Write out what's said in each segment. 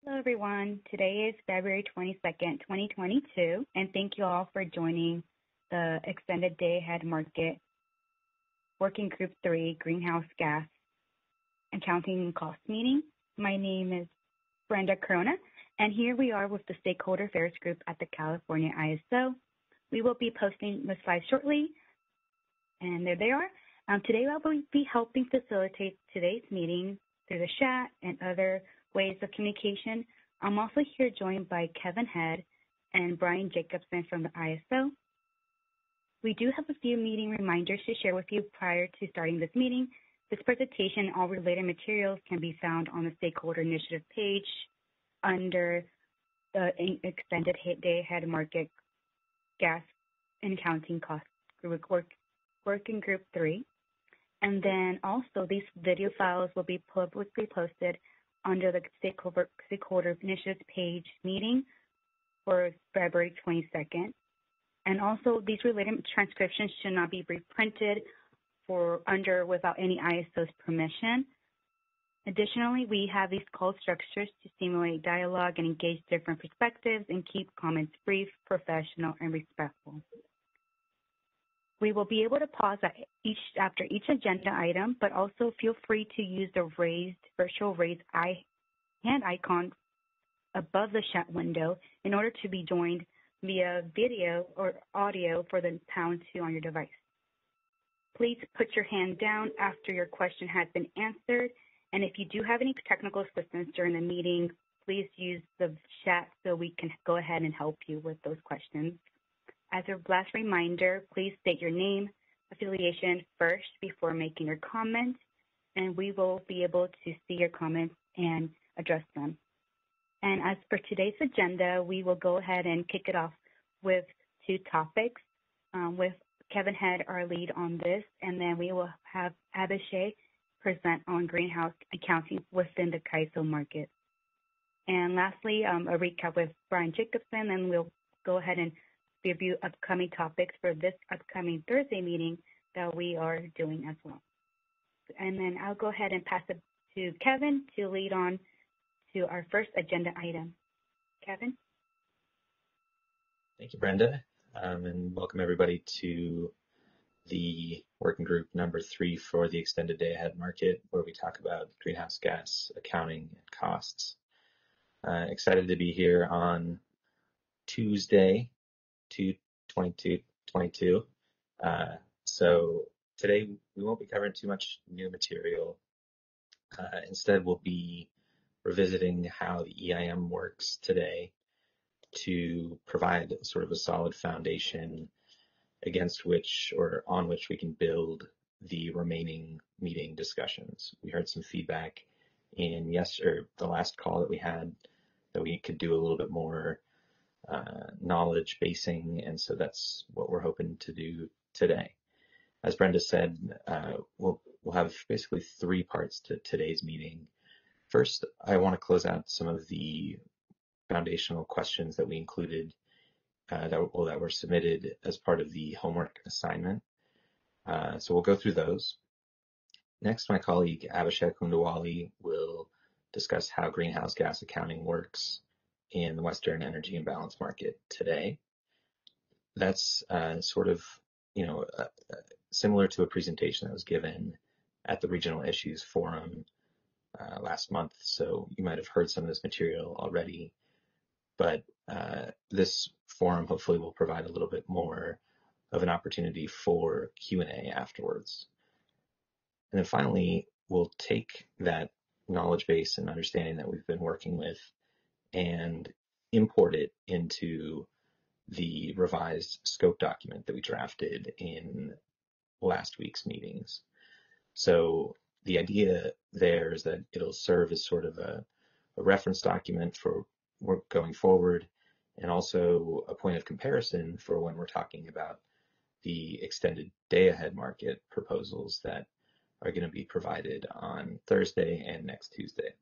Hello, everyone. Today is February 22nd, 2022, and thank you all for joining the Extended Day Ahead Market Working Group 3 Greenhouse Gas Accounting and Cost meeting. My name is Brenda Corona, and here we are with the Stakeholder Affairs Group at the California ISO. We will be posting the slides shortly, and there they are. Today I will be helping facilitate today's meeting through the chat and other ways of communication. I'm also here joined by Kevin Head and Brian Jacobson from the ISO. We do have a few meeting reminders to share with you prior to starting this meeting. This presentation and all related materials can be found on the Stakeholder Initiative page under the Extended Day Ahead Market Gas and Accounting Cost Working Group 3. And then also these video files will be publicly posted under the Stakeholder Initiative page meeting for February 22nd. And also these related transcriptions should not be reprinted without any ISO's permission. Additionally, we have these call structures to stimulate dialogue and engage different perspectives and keep comments brief, professional, and respectful. We will be able to pause after each agenda item, but also feel free to use the virtual raised hand icon above the chat window in order to be joined via video or audio for the #2 on your device. Please put your hand down after your question has been answered, and if you do have any technical assistance during the meeting, please use the chat so we can go ahead and help you with those questions. As a last reminder, please state your name, affiliation first before making your comment, and we will be able to see your comments and address them. And as for today's agenda, we will go ahead and kick it off with 2 topics with Kevin Head, our lead on this, and then we will have Abhishek present on greenhouse accounting within the CAISO market. And lastly, a recap with Brian Jacobson, and we'll go ahead and review upcoming topics for this upcoming Thursday meeting that we are doing as well. And then I'll go ahead and pass it to Kevin to lead on to our first agenda item. Kevin? Thank you, Brenda, and welcome everybody to the working group number 3 for the Extended Day Ahead Market, where we talk about greenhouse gas accounting and costs. Excited to be here on Tuesday, 2/22/22. So today we won't be covering too much new material. Instead, we'll be revisiting how the EIM works today to provide sort of a solid foundation against which or on which we can build the remaining meeting discussions. We heard some feedback in the last call that we had that we could do a little bit more knowledge basing, and so that's what we're hoping to do today. As Brenda said, we'll have basically 3 parts to today's meeting. First, I want to close out some of the foundational questions that we included that were submitted as part of the homework assignment. So we'll go through those. Next, my colleague Abhishek Hundawali will discuss how greenhouse gas accounting works in the Western Energy Imbalance Market today. That's sort of, similar to a presentation that was given at the Regional Issues Forum last month. So you might have heard some of this material already, but this forum hopefully will provide a little bit more of an opportunity for Q&A afterwards. And then finally, we'll take that knowledge base and understanding that we've been working with and import it into the revised scope document that we drafted in last week's meetings. So the idea there is that it'll serve as sort of a reference document for work going forward, and also a point of comparison for when we're talking about the extended day ahead market proposals that are going to be provided on Thursday and next Tuesday.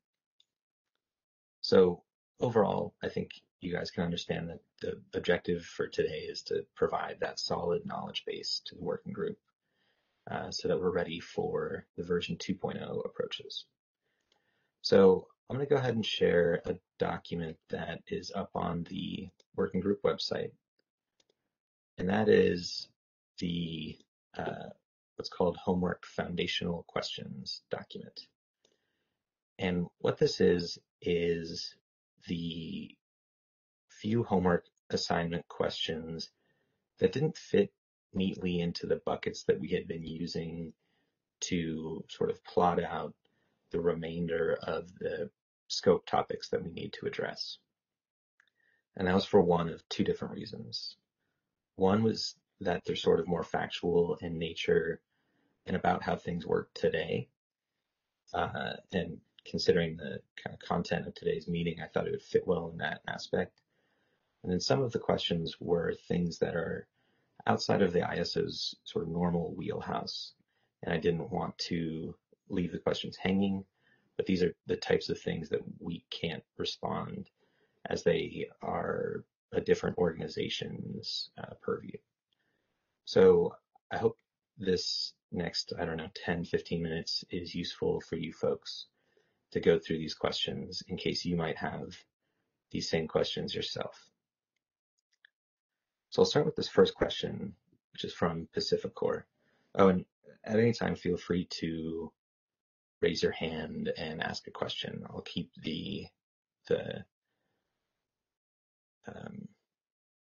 So overall, I think you guys can understand that the objective for today is to provide that solid knowledge base to the working group so that we're ready for the version 2.0 approaches. So I'm going to go ahead and share a document that is up on the working group website, and that is the what's called Homework Foundational Questions document. And what this is the few homework assignment questions that didn't fit neatly into the buckets that we had been using to sort of plot out the remainder of the scope topics that we need to address. And that was for one of two different reasons. One was that they're sort of more factual in nature and about how things work today. And considering the kind of content of today's meeting, I thought it would fit well in that aspect. And then some of the questions were things that are outside of the ISO's sort of normal wheelhouse. And I didn't want to leave the questions hanging, but these are the types of things that we can't respond as they are a different organization's purview. So I hope this next, 10, 15 minutes is useful for you folks to go through these questions in case you might have these same questions yourself. So I'll start with this first question, which is from PacificCore. Oh, and at any time, feel free to raise your hand and ask a question. I'll keep the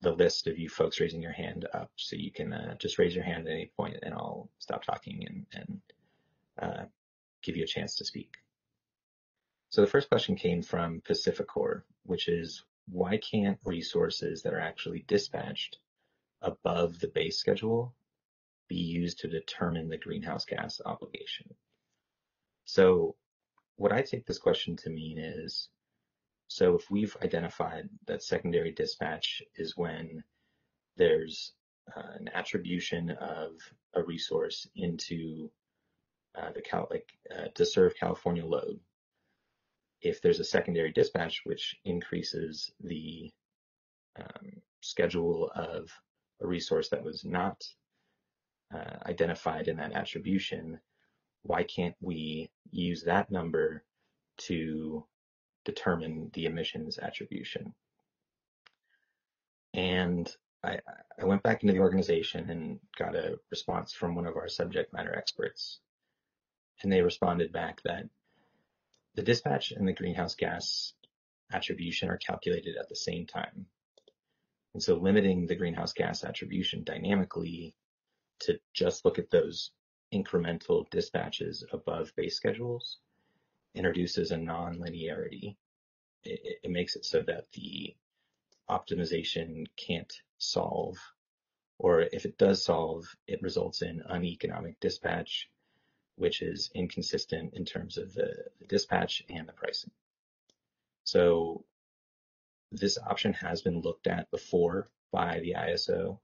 list of you folks raising your hand up, so you can just raise your hand at any point, and I'll stop talking and give you a chance to speak. So the first question came from PacificCore, which is, why can't resources that are actually dispatched above the base schedule be used to determine the greenhouse gas obligation? So what I take this question to mean is, so if we've identified that secondary dispatch is when there's an attribution of a resource into to serve California load, if there's a secondary dispatch which increases the schedule of a resource that was not identified in that attribution, why can't we use that number to determine the emissions attribution? And I went back into the organization and got a response from one of our subject matter experts. And they responded back that the dispatch and the greenhouse gas attribution are calculated at the same time. And so limiting the greenhouse gas attribution dynamically to just look at those incremental dispatches above base schedules introduces a non-linearity. It makes it so that the optimization can't solve, or if it does solve, it results in uneconomic dispatch, which is inconsistent in terms of the dispatch and the pricing. So this option has been looked at before by the ISO,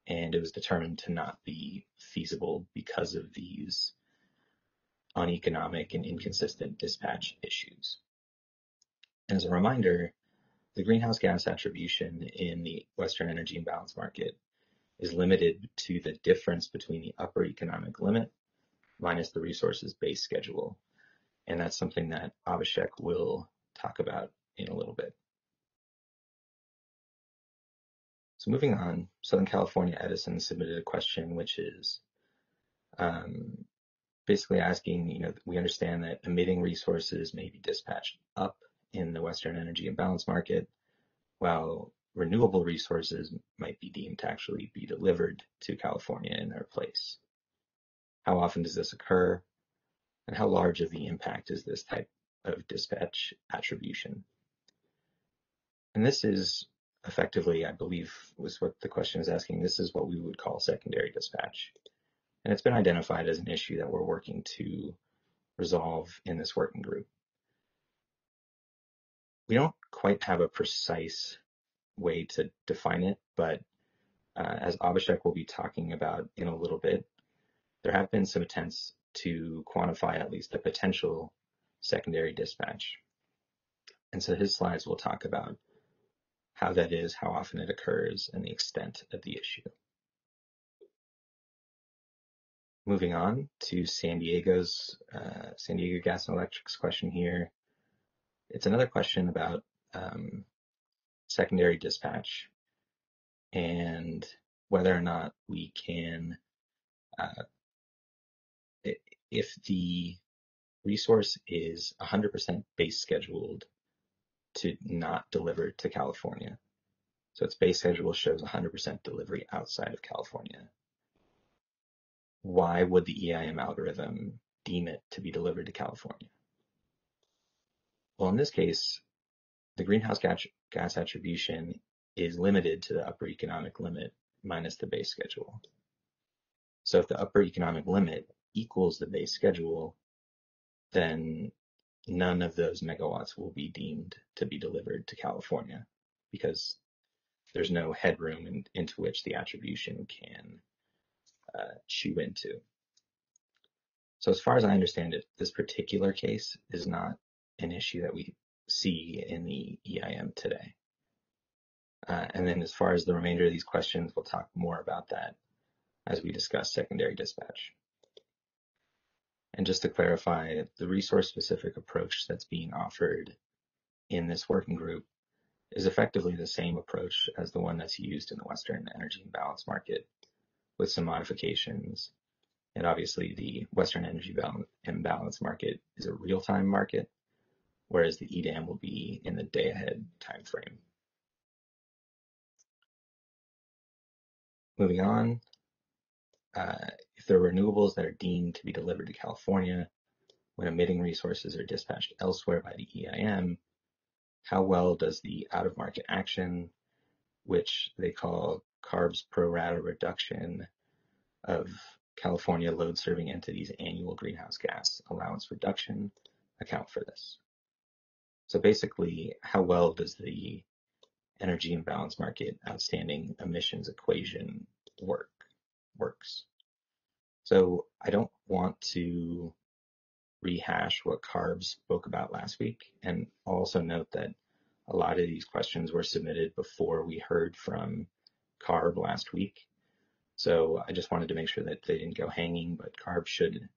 and it was determined to not be feasible because of these uneconomic and inconsistent dispatch issues. And as a reminder, the greenhouse gas attribution in the Western Energy Imbalance Market is limited to the difference between the upper economic limit minus the resource's base schedule. And that's something that Abhishek will talk about in a little bit. So moving on, Southern California Edison submitted a question which is basically asking, we understand that emitting resources may be dispatched up in the Western Energy Imbalance Market, while renewable resources might be deemed to actually be delivered to California in their place. How often does this occur? And how large of the impact is this type of dispatch attribution? And this is effectively, I believe, was what the question is asking. This is what we would call secondary dispatch. And it's been identified as an issue that we're working to resolve in this working group. We don't quite have a precise way to define it, but as Abhishek will be talking about in a little bit, there have been some attempts to quantify at least the potential secondary dispatch. And so his slides will talk about how that is, how often it occurs, and the extent of the issue. Moving on to San Diego Gas and Electric's question here. it's another question about secondary dispatch and whether or not we can, if the resource is 100% base scheduled to not deliver to California. So its base schedule shows 100% delivery outside of California. Why would the EIM algorithm deem it to be delivered to California? Well, in this case, the greenhouse gas attribution is limited to the upper economic limit minus the base schedule. So if the upper economic limit equals the base schedule, then none of those megawatts will be deemed to be delivered to California because there's no headroom into which the attribution can chew into. So as far as I understand it, this particular case is not an issue that we see in the EIM today. And then as far as the remainder of these questions, we'll talk more about that as we discuss secondary dispatch. And just to clarify, the resource-specific approach that's being offered in this working group is effectively the same approach as the one that's used in the Western Energy Imbalance Market with some modifications. And obviously the Western Energy Imbalance Market is a real-time market, whereas the EDAM will be in the day-ahead time frame. Moving on, if there are renewables that are deemed to be delivered to California when emitting resources are dispatched elsewhere by the EIM, how well does the out-of-market action, which they call Carbs pro rata reduction of California load serving entities' annual greenhouse gas allowance reduction, account for this? So basically, how well does the energy imbalance market outstanding emissions equation works? So I don't want to rehash what Carbs spoke about last week, and I'll also note that a lot of these questions were submitted before we heard from Carb last week. So I just wanted to make sure that they didn't go hanging, but Carb should,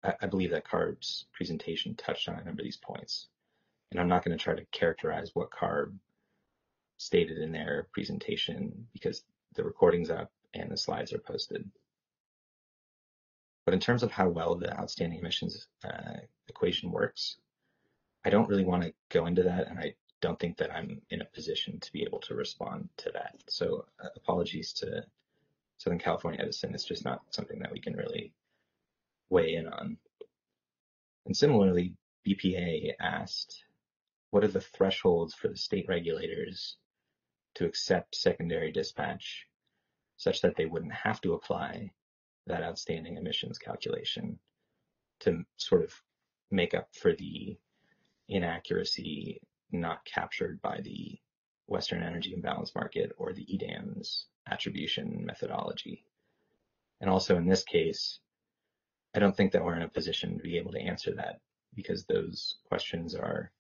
I believe that Carb's presentation touched on a number of these points. And I'm not going to try to characterize what Carb stated in their presentation because the recording's up and the slides are posted. But in terms of how well the outstanding emissions equation works, I don't really want to go into that, and I don't think that I'm in a position to be able to respond to that. So apologies to Southern California Edison. It's just not something that we can really weigh in on. And similarly, BPA asked, what are the thresholds for the state regulators to accept secondary dispatch such that they wouldn't have to apply that outstanding emissions calculation to sort of make up for the inaccuracy not captured by the Western Energy Imbalance Market or the EDAM's attribution methodology? And also in this case, I don't think that we're in a position to be able to answer that because those questions are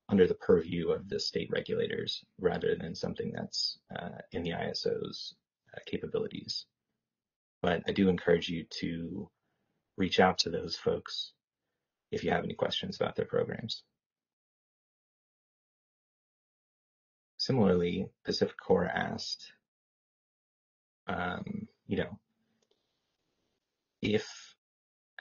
under the purview of the state regulators rather than something that's in the ISO's capabilities. But I do encourage you to reach out to those folks if you have any questions about their programs. Similarly, PacificCore asked, if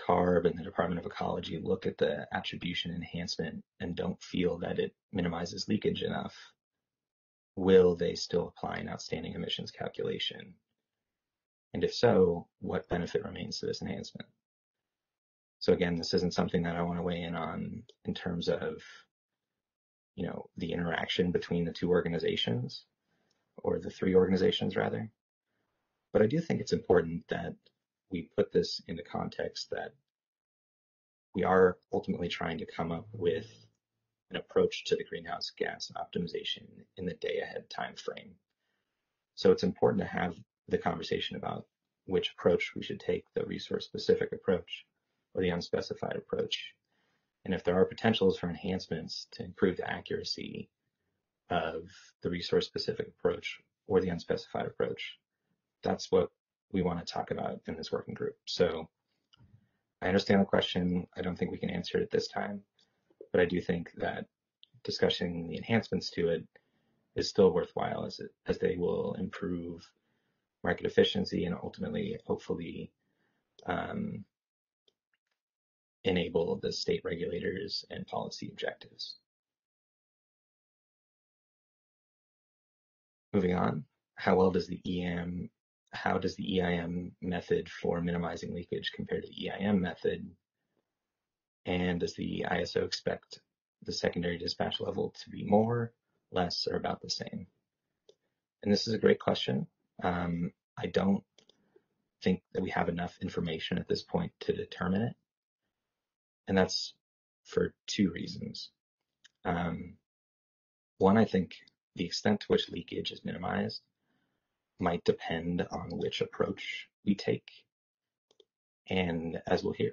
CARB and the Department of Ecology look at the attribution enhancement and don't feel that it minimizes leakage enough, will they still apply an outstanding emissions calculation? And if so, what benefit remains to this enhancement? So again, this isn't something that I want to weigh in on in terms of, the interaction between the two organizations, or the three organizations rather. But I do think it's important that we put this into context that we are ultimately trying to come up with an approach to the greenhouse gas optimization in the day ahead time frame. So it's important to have the conversation about which approach we should take, the resource specific approach or the unspecified approach. And if there are potentials for enhancements to improve the accuracy of the resource specific approach or the unspecified approach, that's what we want to talk about in this working group. So I understand the question. I don't think we can answer it at this time, but I do think that discussing the enhancements to it is still worthwhile as they will improve market efficiency and ultimately, hopefully, enable the state regulators and policy objectives. Moving on, how does the EIM method for minimizing leakage compare to the EIM method? And does the ISO expect the secondary dispatch level to be more, less, or about the same? And this is a great question. I don't think that we have enough information at this point to determine it. And that's for two reasons. One, I think the extent to which leakage is minimized might depend on which approach we take. And as we'll hear,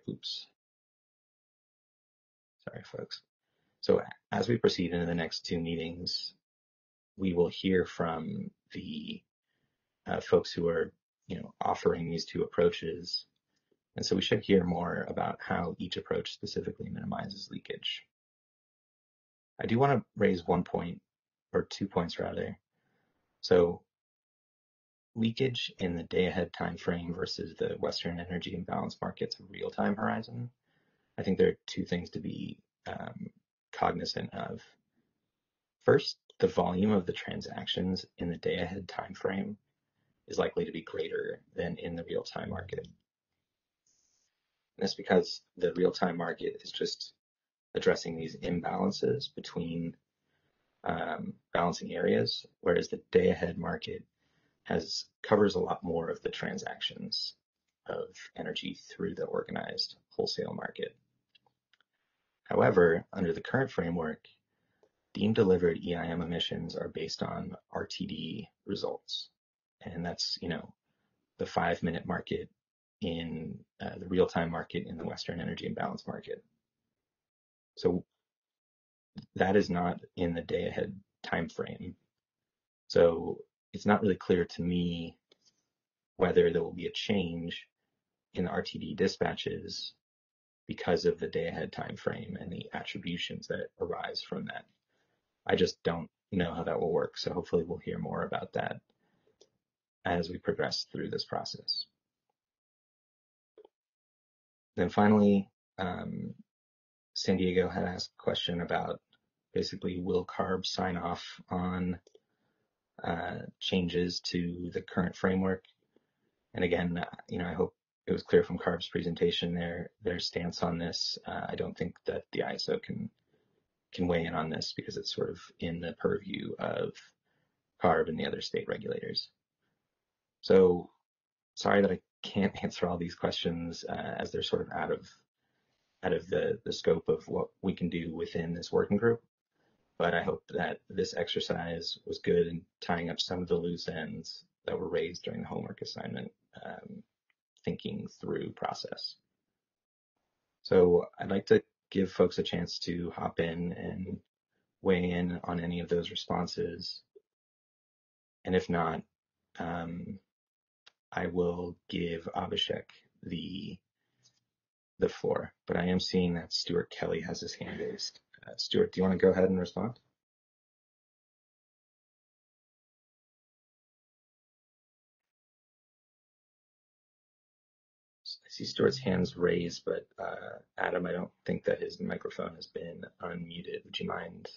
sorry, folks. So as we proceed into the next two meetings, we will hear from the folks who are, offering these two approaches. And so we should hear more about how each approach specifically minimizes leakage. I do want to raise 1 point, or 2 points rather. So leakage in the day-ahead time frame versus the Western Energy Imbalance Market's real-time horizon. I think there are two things to be cognizant of. First, the volume of the transactions in the day-ahead time frame is likely to be greater than in the real-time market. And that's because the real-time market is just addressing these imbalances between balancing areas, whereas the day-ahead market covers a lot more of the transactions of energy through the organized wholesale market. However, under the current framework, deemed delivered EIM emissions are based on RTD results. And that's, the 5-minute market in the real-time market in the Western Energy Imbalance Market. So that is not in the day-ahead time frame. So it's not really clear to me whether there will be a change in the RTD dispatches because of the day-ahead time frame and the attributions that arise from that. I just don't know how that will work. So hopefully we'll hear more about that as we progress through this process. Then finally, San Diego had asked a question about basically, will Carbs sign off on changes to the current framework? And again, I hope it was clear from Carbs' presentation their stance on this. I don't think that the ISO can weigh in on this because it's sort of in the purview of Carb and the other state regulators. So sorry that I can't answer all these questions as they're sort of out of the scope of what we can do within this working group. But I hope that this exercise was good in tying up some of the loose ends that were raised during the homework assignment thinking through process. So I'd like to give folks a chance to hop in and weigh in on any of those responses. And if not, I will give Abhishek the floor. But I am seeing that Stuart Kelly has his hand raised. Stuart, do you want to go ahead and respond? I see Stuart's hands raised, but Adam, I don't think that his microphone has been unmuted. Would you mind?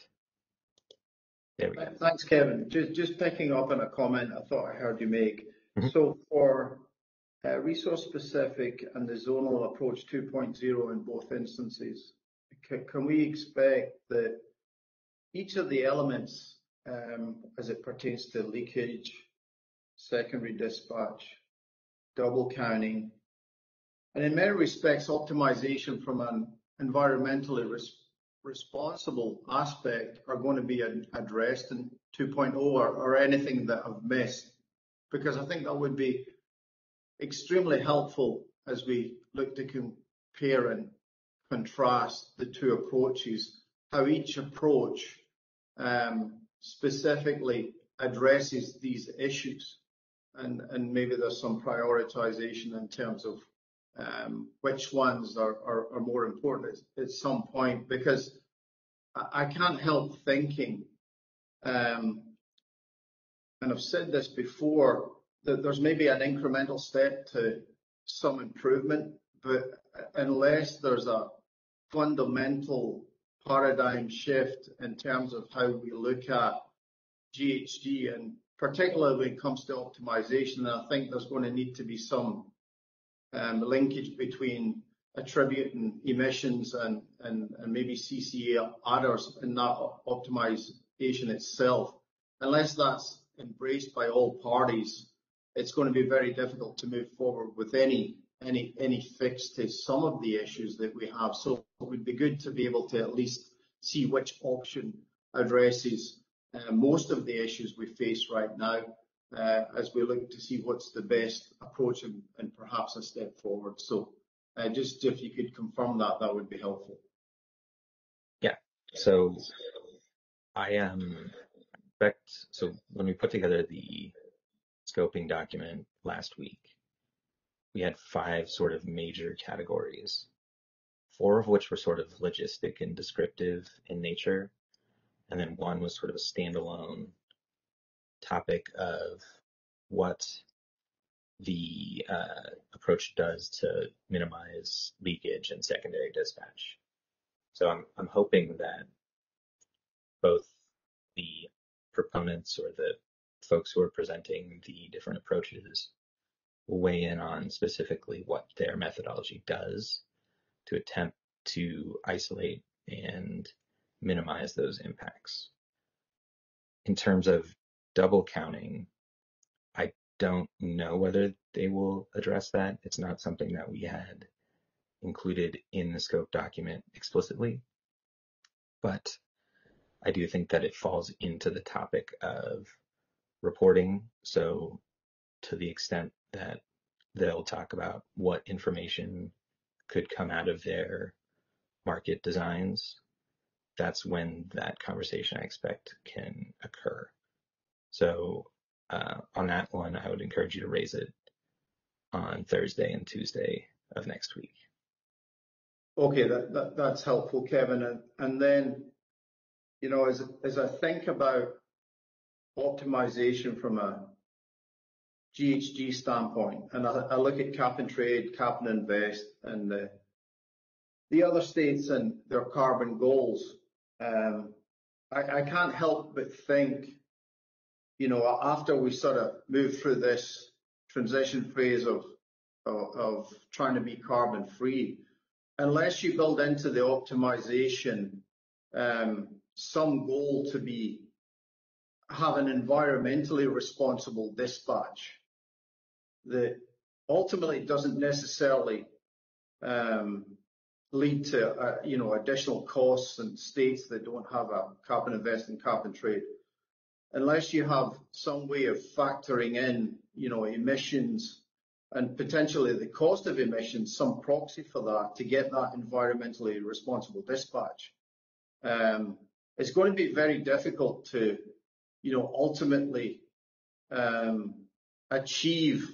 There we go. Thanks, Kevin. Just picking up on a comment I thought I heard you make. Mm-hmm. So for resource specific and the zonal approach 2.0 in both instances, can we expect that each of the elements as it pertains to leakage, secondary dispatch, double counting, and in many respects optimization from an environmentally responsible aspect are going to be addressed in 2.0 or anything that I've missed? Because I think that would be extremely helpful as we look to compare and contrast the two approaches, how each approach specifically addresses these issues, and maybe there's some prioritization in terms of which ones are more important at some point, because I can't help thinking, and I've said this before, that there's maybe an incremental step to some improvement, but unless there's a fundamental paradigm shift in terms of how we look at GHG, and particularly when it comes to optimization, I think there's going to need to be some linkage between attributing emissions and maybe CCA adders in that optimization itself. Unless that's embraced by all parties, it's going to be very difficult to move forward with any fix to some of the issues that we have. So it would be good to be able to at least see which option addresses most of the issues we face right now, as we look to see what's the best approach and perhaps a step forward. So just if you could confirm that, that would be helpful. Yeah. So so when we put together the scoping document last week, we had 5 sort of major categories, 4 of which were sort of logistic and descriptive in nature, and then 1 was sort of a standalone topic of what the approach does to minimize leakage and secondary dispatch. So I'm hoping that both the proponents or the folks who are presenting the different approaches will weigh in on specifically what their methodology does to attempt to isolate and minimize those impacts. In terms of double counting, I don't know whether they will address that. It's not something that we had included in the scope document explicitly, but I do think that it falls into the topic of reporting. So to the extent that they'll talk about what information could come out of their market designs, that's when that conversation I expect can occur. So on that one, I would encourage you to raise it on Thursday and Tuesday of next week. Okay, that's helpful, Kevin. And then, you know, as I think about optimization from a GHG standpoint, and I look at cap and trade, cap and invest, and the other states and their carbon goals, I can't help but think, you know, after we sort of move through this transition phase of trying to be carbon free, unless you build into the optimization some goal to have an environmentally responsible dispatch that ultimately doesn't necessarily lead to you know, additional costs in states that don't have a carbon invest and carbon trade. Unless you have some way of factoring in, you know, emissions and potentially the cost of emissions, some proxy for that to get that environmentally responsible dispatch, it's going to be very difficult to, you know, ultimately achieve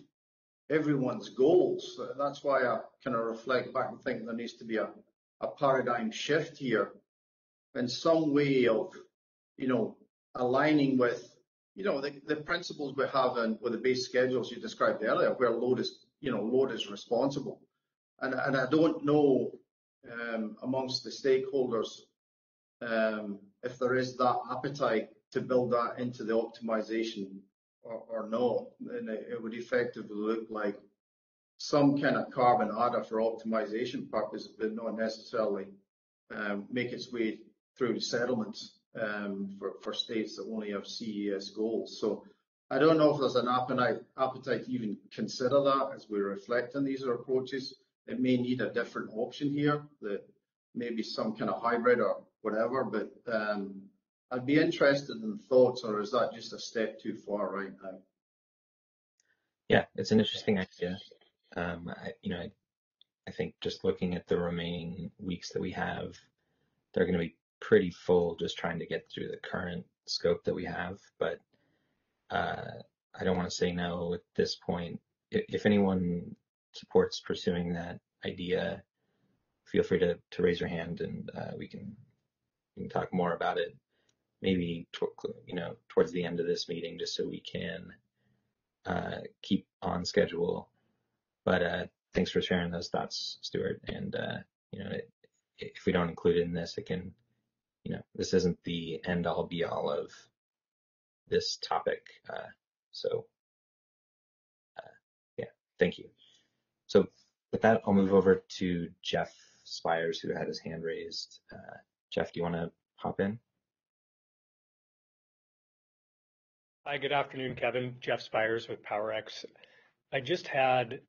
everyone's goals. That's why I kind of reflect back and think there needs to be a paradigm shift here and some way of, you know, aligning with, you know, the principles we have with the base schedules you described earlier, where load is responsible. And I don't know amongst the stakeholders if there is that appetite to build that into the optimization or not. And it would effectively look like some kind of carbon adder for optimization purposes, but not necessarily make its way through the settlements for states that only have CES goals. So I don't know if there's an appetite to even consider that as we reflect on these approaches. It may need a different option here, that maybe some kind of hybrid or whatever, but I'd be interested in thoughts, or is that just a step too far right now? Yeah, it's an interesting idea. I think just looking at the remaining weeks that we have, they're going to be pretty full just trying to get through the current scope that we have. But I don't want to say no at this point. If anyone supports pursuing that idea, feel free to raise your hand and we can we can talk more about it maybe towards the end of this meeting, just so we can keep on schedule. But thanks for sharing those thoughts, Stuart. And if we don't include it in this, it can, this isn't the end all be all of this topic. So yeah, thank you. So with that, I'll move over to Jeff Spires, who had his hand raised. Jeff, do you want to hop in? Hi, good afternoon, Kevin. Jeff Spires with PowerX. I just had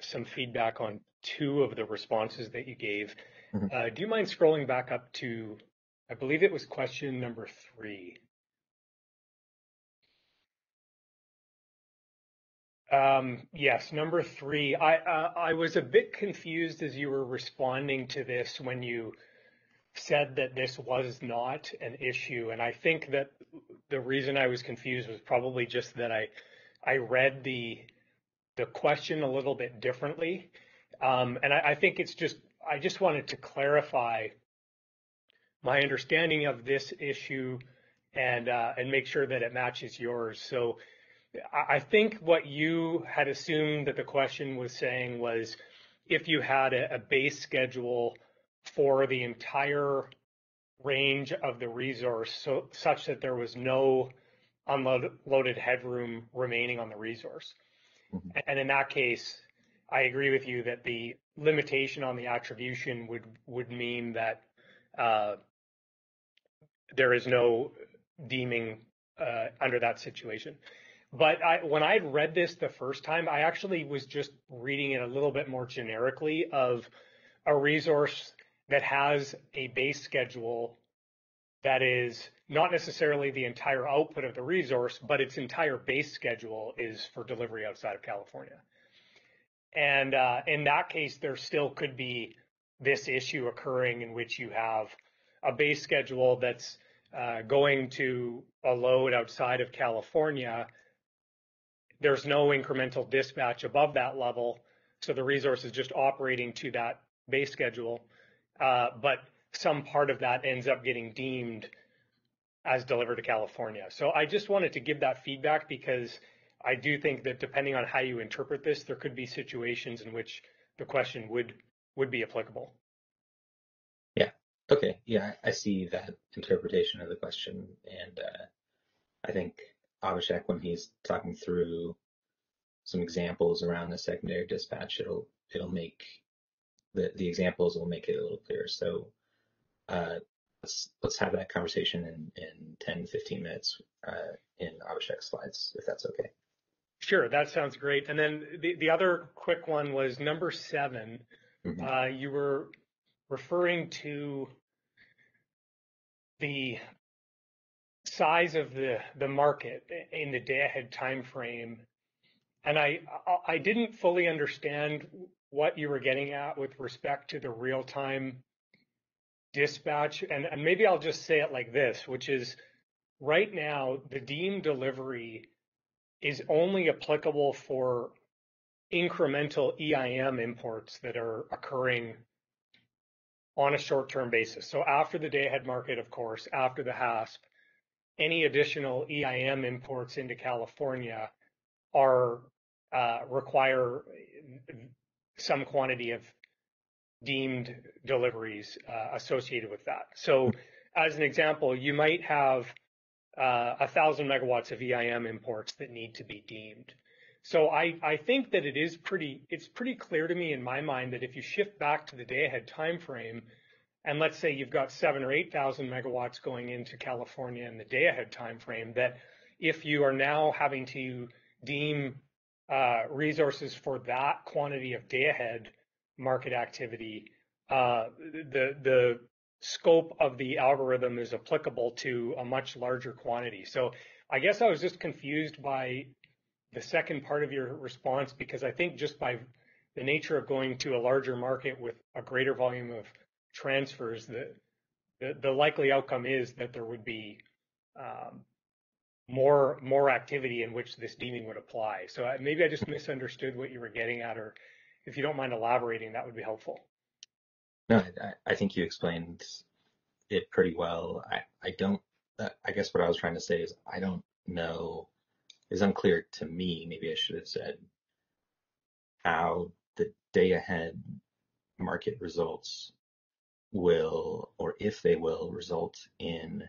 some feedback on two of the responses that you gave. Mm-hmm. Do you mind scrolling back up to, I believe it was question number 3. Yes, number 3. I was a bit confused as you were responding to this when you said that this was not an issue. And I think that the reason I was confused was probably just that I read the question a little bit differently. And I think I just wanted to clarify my understanding of this issue and make sure that it matches yours. So I think what you had assumed that the question was saying was if you had a base schedule for the entire range of the resource, such that there was no unloaded headroom remaining on the resource. Mm-hmm. And in that case, I agree with you that the limitation on the attribution would mean that there is no deeming under that situation. But when I read this the first time, I actually was just reading it a little bit more generically of a resource that has a base schedule that is not necessarily the entire output of the resource, but its entire base schedule is for delivery outside of California. And in that case, there still could be this issue occurring in which you have a base schedule that's going to a load outside of California. There's no incremental dispatch above that level, so the resource is just operating to that base schedule, but some part of that ends up getting deemed as delivered to California. So I just wanted to give that feedback because I do think that depending on how you interpret this, there could be situations in which the question would be applicable. Yeah. Okay. Yeah, I see that interpretation of the question, and I think Abhishek, when he's talking through some examples around the secondary dispatch, it'll make the examples will make it a little clearer. So let's have that conversation in 10, 15 minutes in Abhishek's slides, if that's okay. Sure, that sounds great. And then the other quick one was number 7. Mm-hmm. You were referring to the size of the market in the day-ahead time frame, and I didn't fully understand what you were getting at with respect to the real-time dispatch, and maybe I'll just say it like this, which is right now the deemed delivery is only applicable for incremental EIM imports that are occurring on a short-term basis. So after the day-ahead market, of course, after the HASP, any additional EIM imports into California require some quantity of deemed deliveries associated with that. So as an example, you might have 1,000 megawatts of EIM imports that need to be deemed. So I think that it's pretty clear to me in my mind that if you shift back to the day-ahead time frame, and let's say you've got 7,000 or 8,000 megawatts going into California in the day-ahead time frame, that if you are now having to deem resources for that quantity of day-ahead market activity, the scope of the algorithm is applicable to a much larger quantity. So I guess I was just confused by the second part of your response, because I think just by the nature of going to a larger market with a greater volume of transfers, the likely outcome is that there would be more activity in which this deeming would apply. So maybe I just misunderstood what you were getting at, or if you don't mind elaborating, that would be helpful. No, I think you explained it pretty well. I don't, I guess what I was trying to say is I don't know, it's unclear to me, maybe I should have said, how the day ahead market results will, or if they will, result in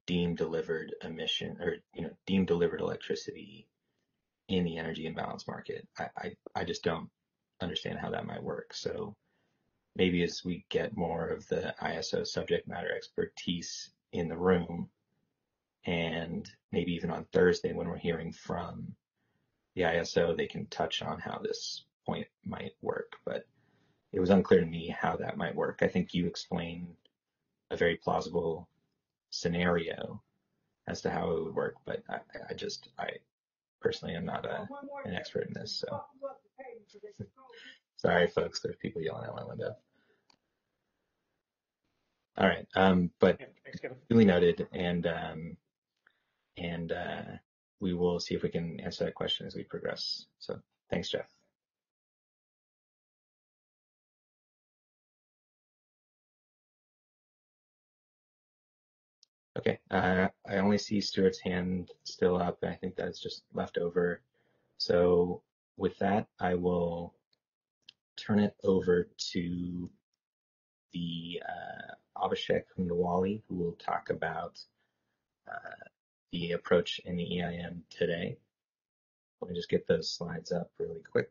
deemed delivered emission, or deemed delivered electricity in the energy imbalance market. I just don't understand how that might work. So maybe as we get more of the ISO subject matter expertise in the room, and maybe even on Thursday when we're hearing from the ISO, they can touch on how this point might work. But it was unclear to me how that might work. I think you explained a very plausible scenario as to how it would work, but I personally am not an expert in this, so sorry, folks. There's people yelling out my window. All right, but duly noted, and we will see if we can answer that question as we progress. So thanks, Jeff. Okay, I only see Stuart's hand still up, and I think that's just left over. So with that, I will turn it over to the Abhishek Hundawali, who will talk about the approach in the EIM today. Let me just get those slides up really quick.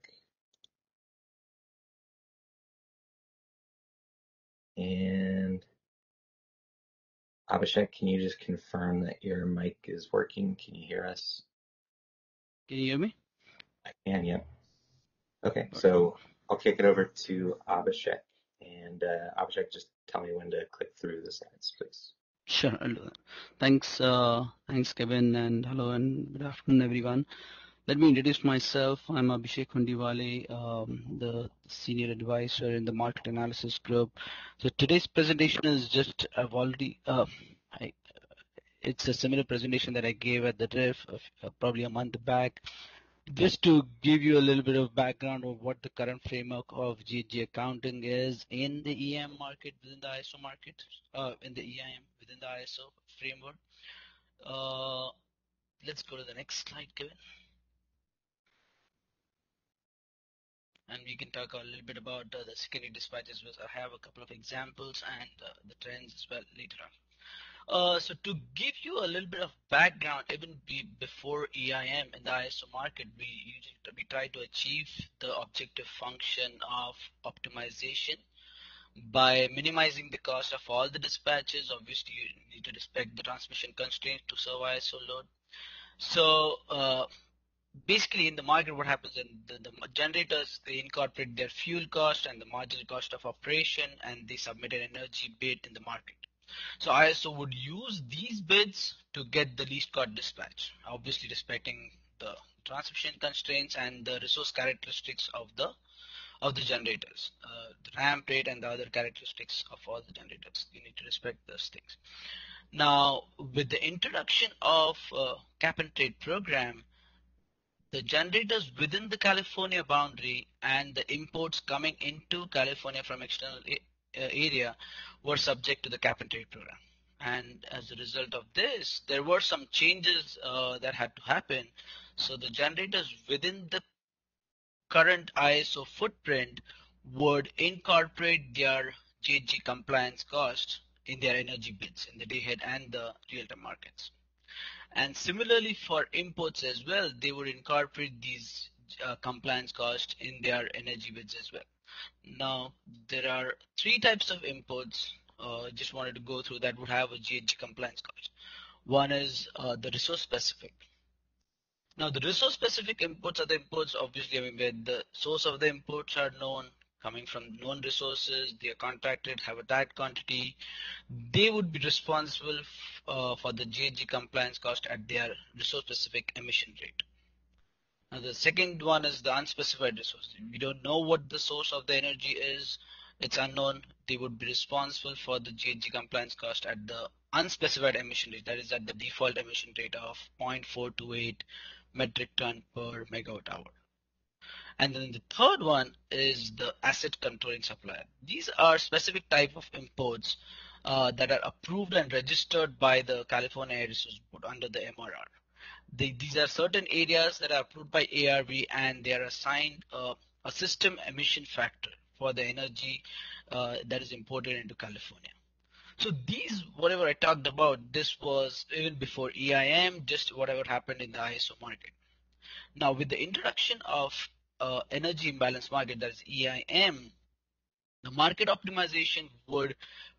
And Abhishek, can you just confirm that your mic is working? Can you hear us? Can you hear me? I can, yeah. Okay, so I'll kick it over to Abhishek. And Abhishek, just tell me when to click through the slides, please. Sure, I'll do that. Thanks, Kevin, and hello and good afternoon, everyone. Let me introduce myself. I'm Abhishek Hundiwale, the Senior Advisor in the Market Analysis Group. So today's presentation is just, I've already, it's a similar presentation that I gave at the RIF probably a month back. Just to give you a little bit of background of what the current framework of GHG accounting is in the EM market, within the ISO market, in the EIM, within the ISO framework. Let's go to the next slide, Kevin. And we can talk a little bit about the secondary dispatches, which I have a couple of examples and the trends as well later on. So to give you a little bit of background, even before EIM in the ISO market, we try to achieve the objective function of optimization by minimizing the cost of all the dispatches. Obviously, you need to respect the transmission constraints to serve ISO load. So basically in the market, what happens in the generators, they incorporate their fuel cost and the marginal cost of operation, and they submit an energy bid in the market. So ISO would use these bids to get the least cost dispatch, obviously respecting the transmission constraints and the resource characteristics of the generators, the ramp rate and the other characteristics of all the generators. You need to respect those things. Now, with the introduction of cap and trade program, the generators within the California boundary and the imports coming into California from external area were subject to the cap and trade program. And as a result of this, there were some changes that had to happen. So the generators within the current ISO footprint would incorporate their GHG compliance costs in their energy bids in the day-ahead and the real-time markets. And similarly for imports as well, they would incorporate these compliance costs in their energy bids as well. Now, there are three types of imports. Just wanted to go through that would have a GHG compliance cost. One is the resource specific. Now, the resource specific imports are the imports, obviously, where the source of the imports are known, coming from known resources, they are contracted, have a tight quantity. They would be responsible for the GHG compliance cost at their resource specific emission rate. Now, the second one is the unspecified resource. We don't know what the source of the energy is. It's unknown. They would be responsible for the GHG compliance cost at the unspecified emission rate. That is at the default emission rate of 0.428 metric ton per megawatt hour. And then the third one is the asset controlling supplier. These are specific type of imports that are approved and registered by the California Air Resources Board under the MRR. These are certain areas that are approved by ARB, and they are assigned a system emission factor for the energy that is imported into California. So these, whatever I talked about, this was even before EIM, just whatever happened in the ISO market. Now, with the introduction of energy imbalance market, that is EIM, the market optimization would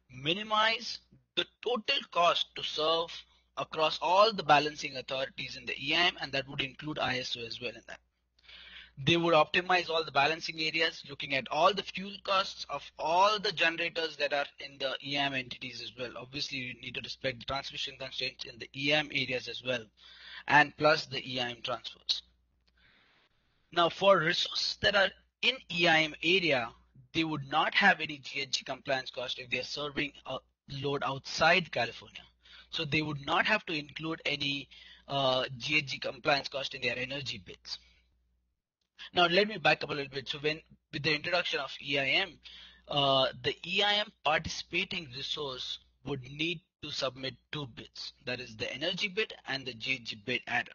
minimize the total cost to serve across all the balancing authorities in the EIM, and that would include ISO as well in that. They would optimize all the balancing areas, looking at all the fuel costs of all the generators that are in the EIM entities as well. Obviously, you need to respect the transmission constraints in the EIM areas as well, and plus the EIM transfers. Now, for resources that are in EIM area, they would not have any GHG compliance cost if they are serving a load outside California. So they would not have to include any GHG compliance cost in their energy bids. Now, let me back up a little bit. So with the introduction of EIM, the EIM participating resource would need to submit two bids. That is the energy bid and the GHG bid adder.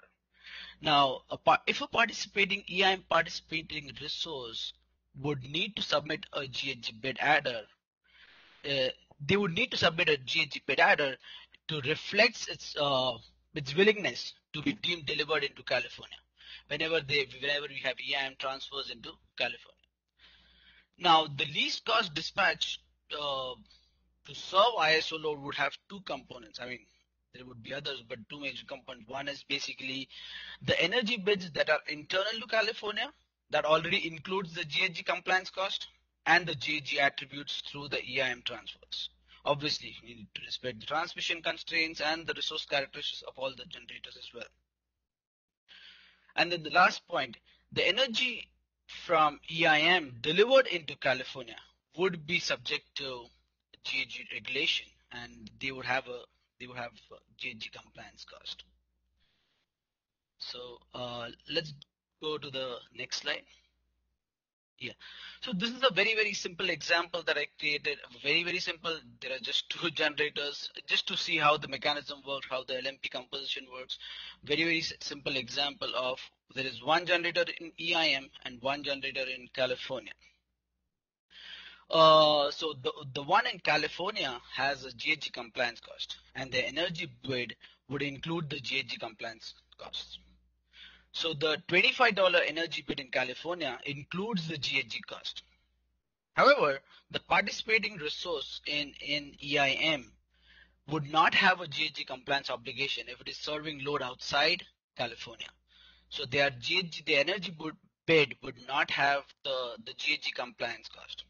Now, if a participating EIM participating resource would need to submit a GHG bid adder, they would need to submit a GHG bid adder to reflect its willingness to be deemed delivered into California whenever we have EIM transfers into California. Now, the least cost dispatch to serve ISO load would have two components. I mean, there would be others, but two major components. One is basically the energy bids that are internal to California that already includes the GHG compliance cost and the GHG attributes through the EIM transfers. Obviously, you need to respect the transmission constraints and the resource characteristics of all the generators as well. And then the last point, the energy from EIM delivered into California would be subject to GHG regulation, and they would have GHG compliance cost. So let's go to the next slide. Yeah, so this is a very, very simple example that I created. Very, very simple. There are just two generators just to see how the mechanism works, how the LMP composition works. Very, very simple example of there is one generator in EIM and one generator in California. So the one in California has a GHG compliance cost, and the energy bid would include the GHG compliance costs. So the $25 energy bid in California includes the GHG cost. However, the participating resource in EIM would not have a GHG compliance obligation if it is serving load outside California. So the energy bid would not have the GHG compliance cost.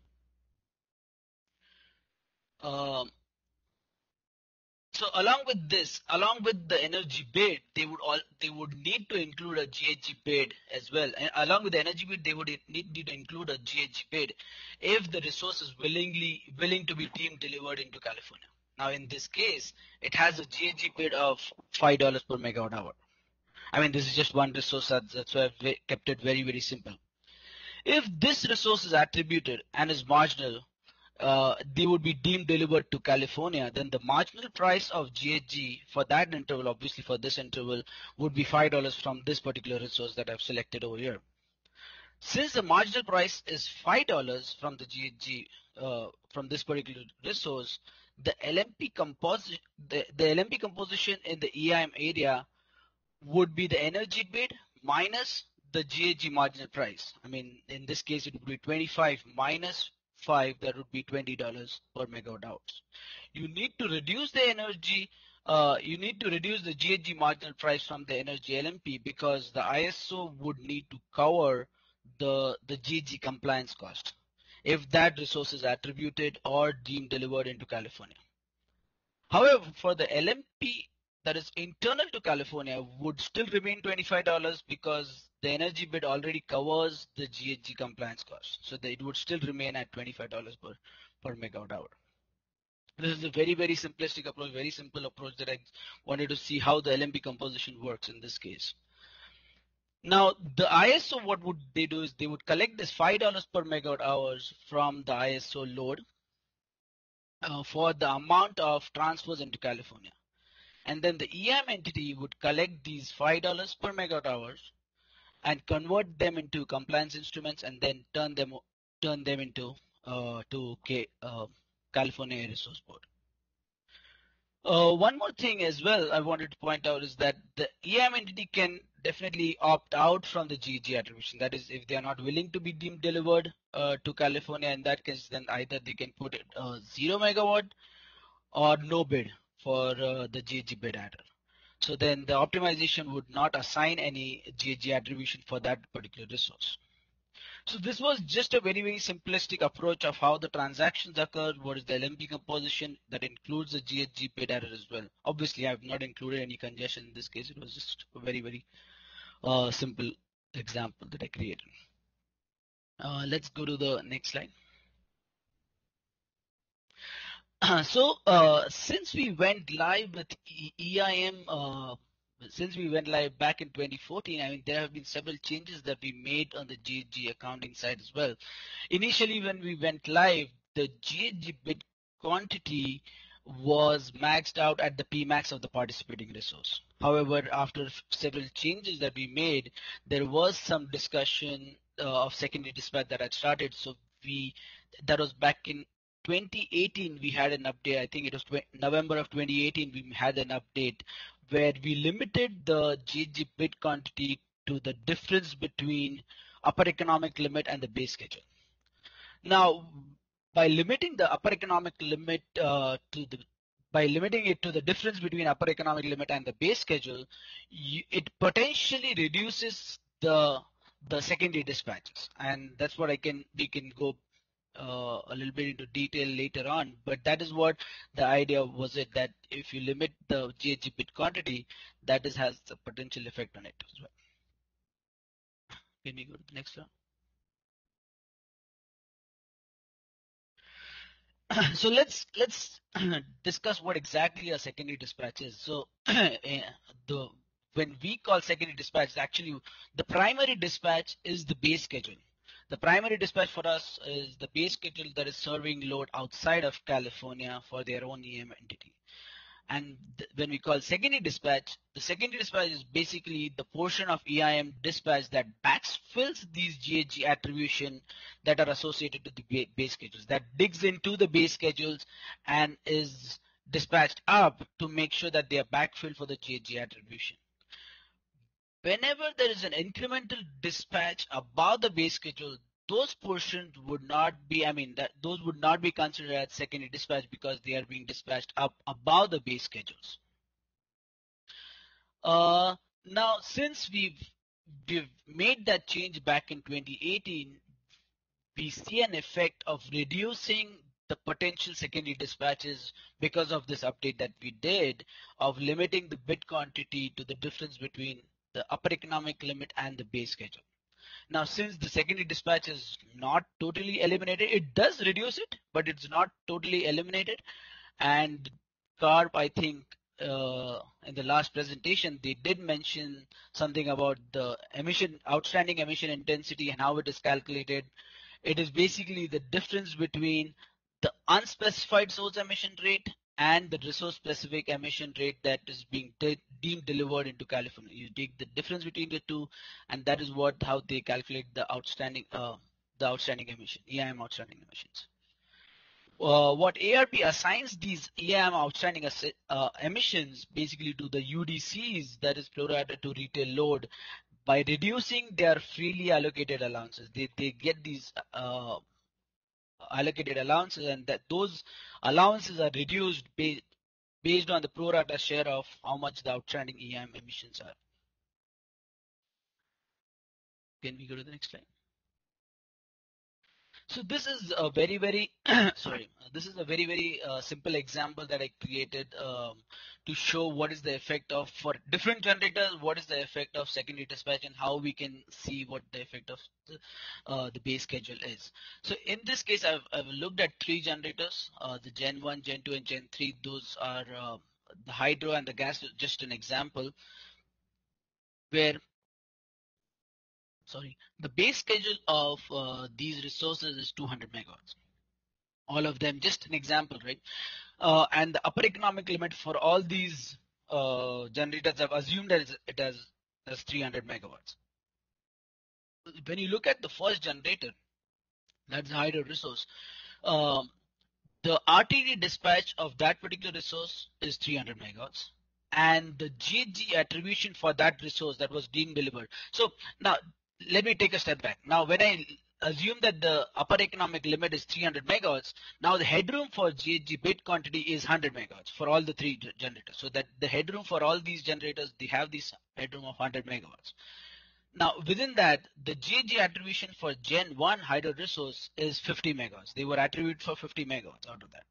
So along with the energy bid, they would need to include a GHG bid as well. And along with the energy bid, they would need to include a GHG bid if the resource is willing to be deemed delivered into California. Now in this case, it has a GHG bid of $5 per megawatt hour. I mean, this is just one resource, that's why I've kept it very, very simple. If this resource is attributed and is marginal, they would be deemed delivered to California, then the marginal price of GHG for that interval, obviously for this interval, would be $5 from this particular resource that I've selected over here. Since the marginal price is $5 from the GHG from this particular resource, the LMP composition in the EIM area would be the energy bid minus the GHG marginal price. I mean, in this case, it would be 25 minus 5, that would be $20 per megawatt hours. You need to reduce the energy, you need to reduce the GHG marginal price from the energy LMP because the ISO would need to cover the GHG compliance cost if that resource is attributed or deemed delivered into California. However, for the LMP that is internal to California would still remain $25 because the energy bid already covers the GHG compliance cost. So it would still remain at $25 per megawatt hour. This is a very, very simplistic approach, very simple approach that I wanted to see how the LMP composition works in this case. Now, the ISO, what would they do is they would collect this $5 per megawatt hours from the ISO load. for the amount of transfers into California. And then the EAM entity would collect these $5 per megawatt hours and convert them into compliance instruments and then turn them into California Air Resource Board. One more thing as well I wanted to point out is that the EAM entity can definitely opt out from the GHG attribution. That is, if they are not willing to be deemed delivered to California, in that case, then either they can put it 0 megawatt or no bid for the GHG bid adder. So then the optimization would not assign any GHG attribution for that particular resource. So this was just a very, very simplistic approach of how the transactions occur, what is the LMP composition that includes the GHG bid adder as well. Obviously, I have not included any congestion in this case. It was just a very, very simple example that I created. Let's go to the next slide. So since we went live with EIM, since we went live back in 2014, I mean, there have been several changes that we made on the GHG accounting side as well. Initially, when we went live, the GHG bid quantity was maxed out at the Pmax of the participating resource. However, after several changes that we made, there was some discussion of secondary dispatch that had started. So that was back in 2018, we had an update. I think it was November of 2018, we had an update where we limited the GHG bid quantity to the difference between upper economic limit and the base schedule. Now, by limiting the upper economic limit by limiting it to the difference between upper economic limit and the base schedule, it potentially reduces the secondary dispatches, and that's what we can go a little bit into detail later on, but that is what the idea was, it that if you limit the GHG bid quantity, that has a potential effect on it as well. Can we go to the next one? So let's discuss what exactly a secondary dispatch is. So when we call secondary dispatch, actually the primary dispatch is the base schedule. The primary dispatch for us is the base schedule that is serving load outside of California for their own EM entity. And when we call secondary dispatch, the secondary dispatch is basically the portion of EIM dispatch that backfills these GHG attribution that are associated to the base schedules, that digs into the base schedules and is dispatched up to make sure that they are backfilled for the GHG attribution. Whenever there is an incremental dispatch above the base schedule, those portions would not be, those would not be considered as secondary dispatch because they are being dispatched up above the base schedules. Now, since we've made that change back in 2018, we see an effect of reducing the potential secondary dispatches because of this update that we did of limiting the bid quantity to the difference between the upper economic limit and the base schedule. Now, since the secondary dispatch is not totally eliminated, it does reduce it, but it's not totally eliminated. And Carb, I think, in the last presentation, they did mention something about the outstanding emission intensity and how it is calculated. It is basically the difference between the unspecified source emission rate and the resource-specific emission rate that is being deemed delivered into California. You take the difference between the two, and that is how they calculate the outstanding emission, EIM outstanding emissions. What ARP assigns these EIM outstanding emissions basically to the UDCs, that is prorated to retail load, by reducing their freely allocated allowances. They get these allocated allowances, and that those allowances are reduced based on the pro rata share of how much the outstanding EIM emissions are. Can we go to the next slide? So this is a very, very this is a very, very simple example that I created to show what is the effect of, for different generators, what is the effect of secondary dispatch and how we can see what the effect of the base schedule is. So in this case, I've looked at 3 generators, the Gen 1, Gen 2, and Gen 3. Those are the hydro and the gas, just an example, where the base schedule of these resources is 200 megawatts. all of them, just an example, right? And the upper economic limit for all these generators, I've assumed that it has 300 megawatts. When you look at the first generator, that's a hydro resource, the RTD dispatch of that particular resource is 300 megawatts, and the GHG attribution for that resource that was being delivered. So now let me take a step back. Now when I assume that the upper economic limit is 300 megawatts, now the headroom for GHG bit quantity is 100 megawatts for all the three generators. So that the headroom for all these generators, they have this headroom of 100 megawatts. Now, within that, the GHG attribution for Gen 1 hydro resource is 50 megawatts. They were attributed for 50 megawatts out of that.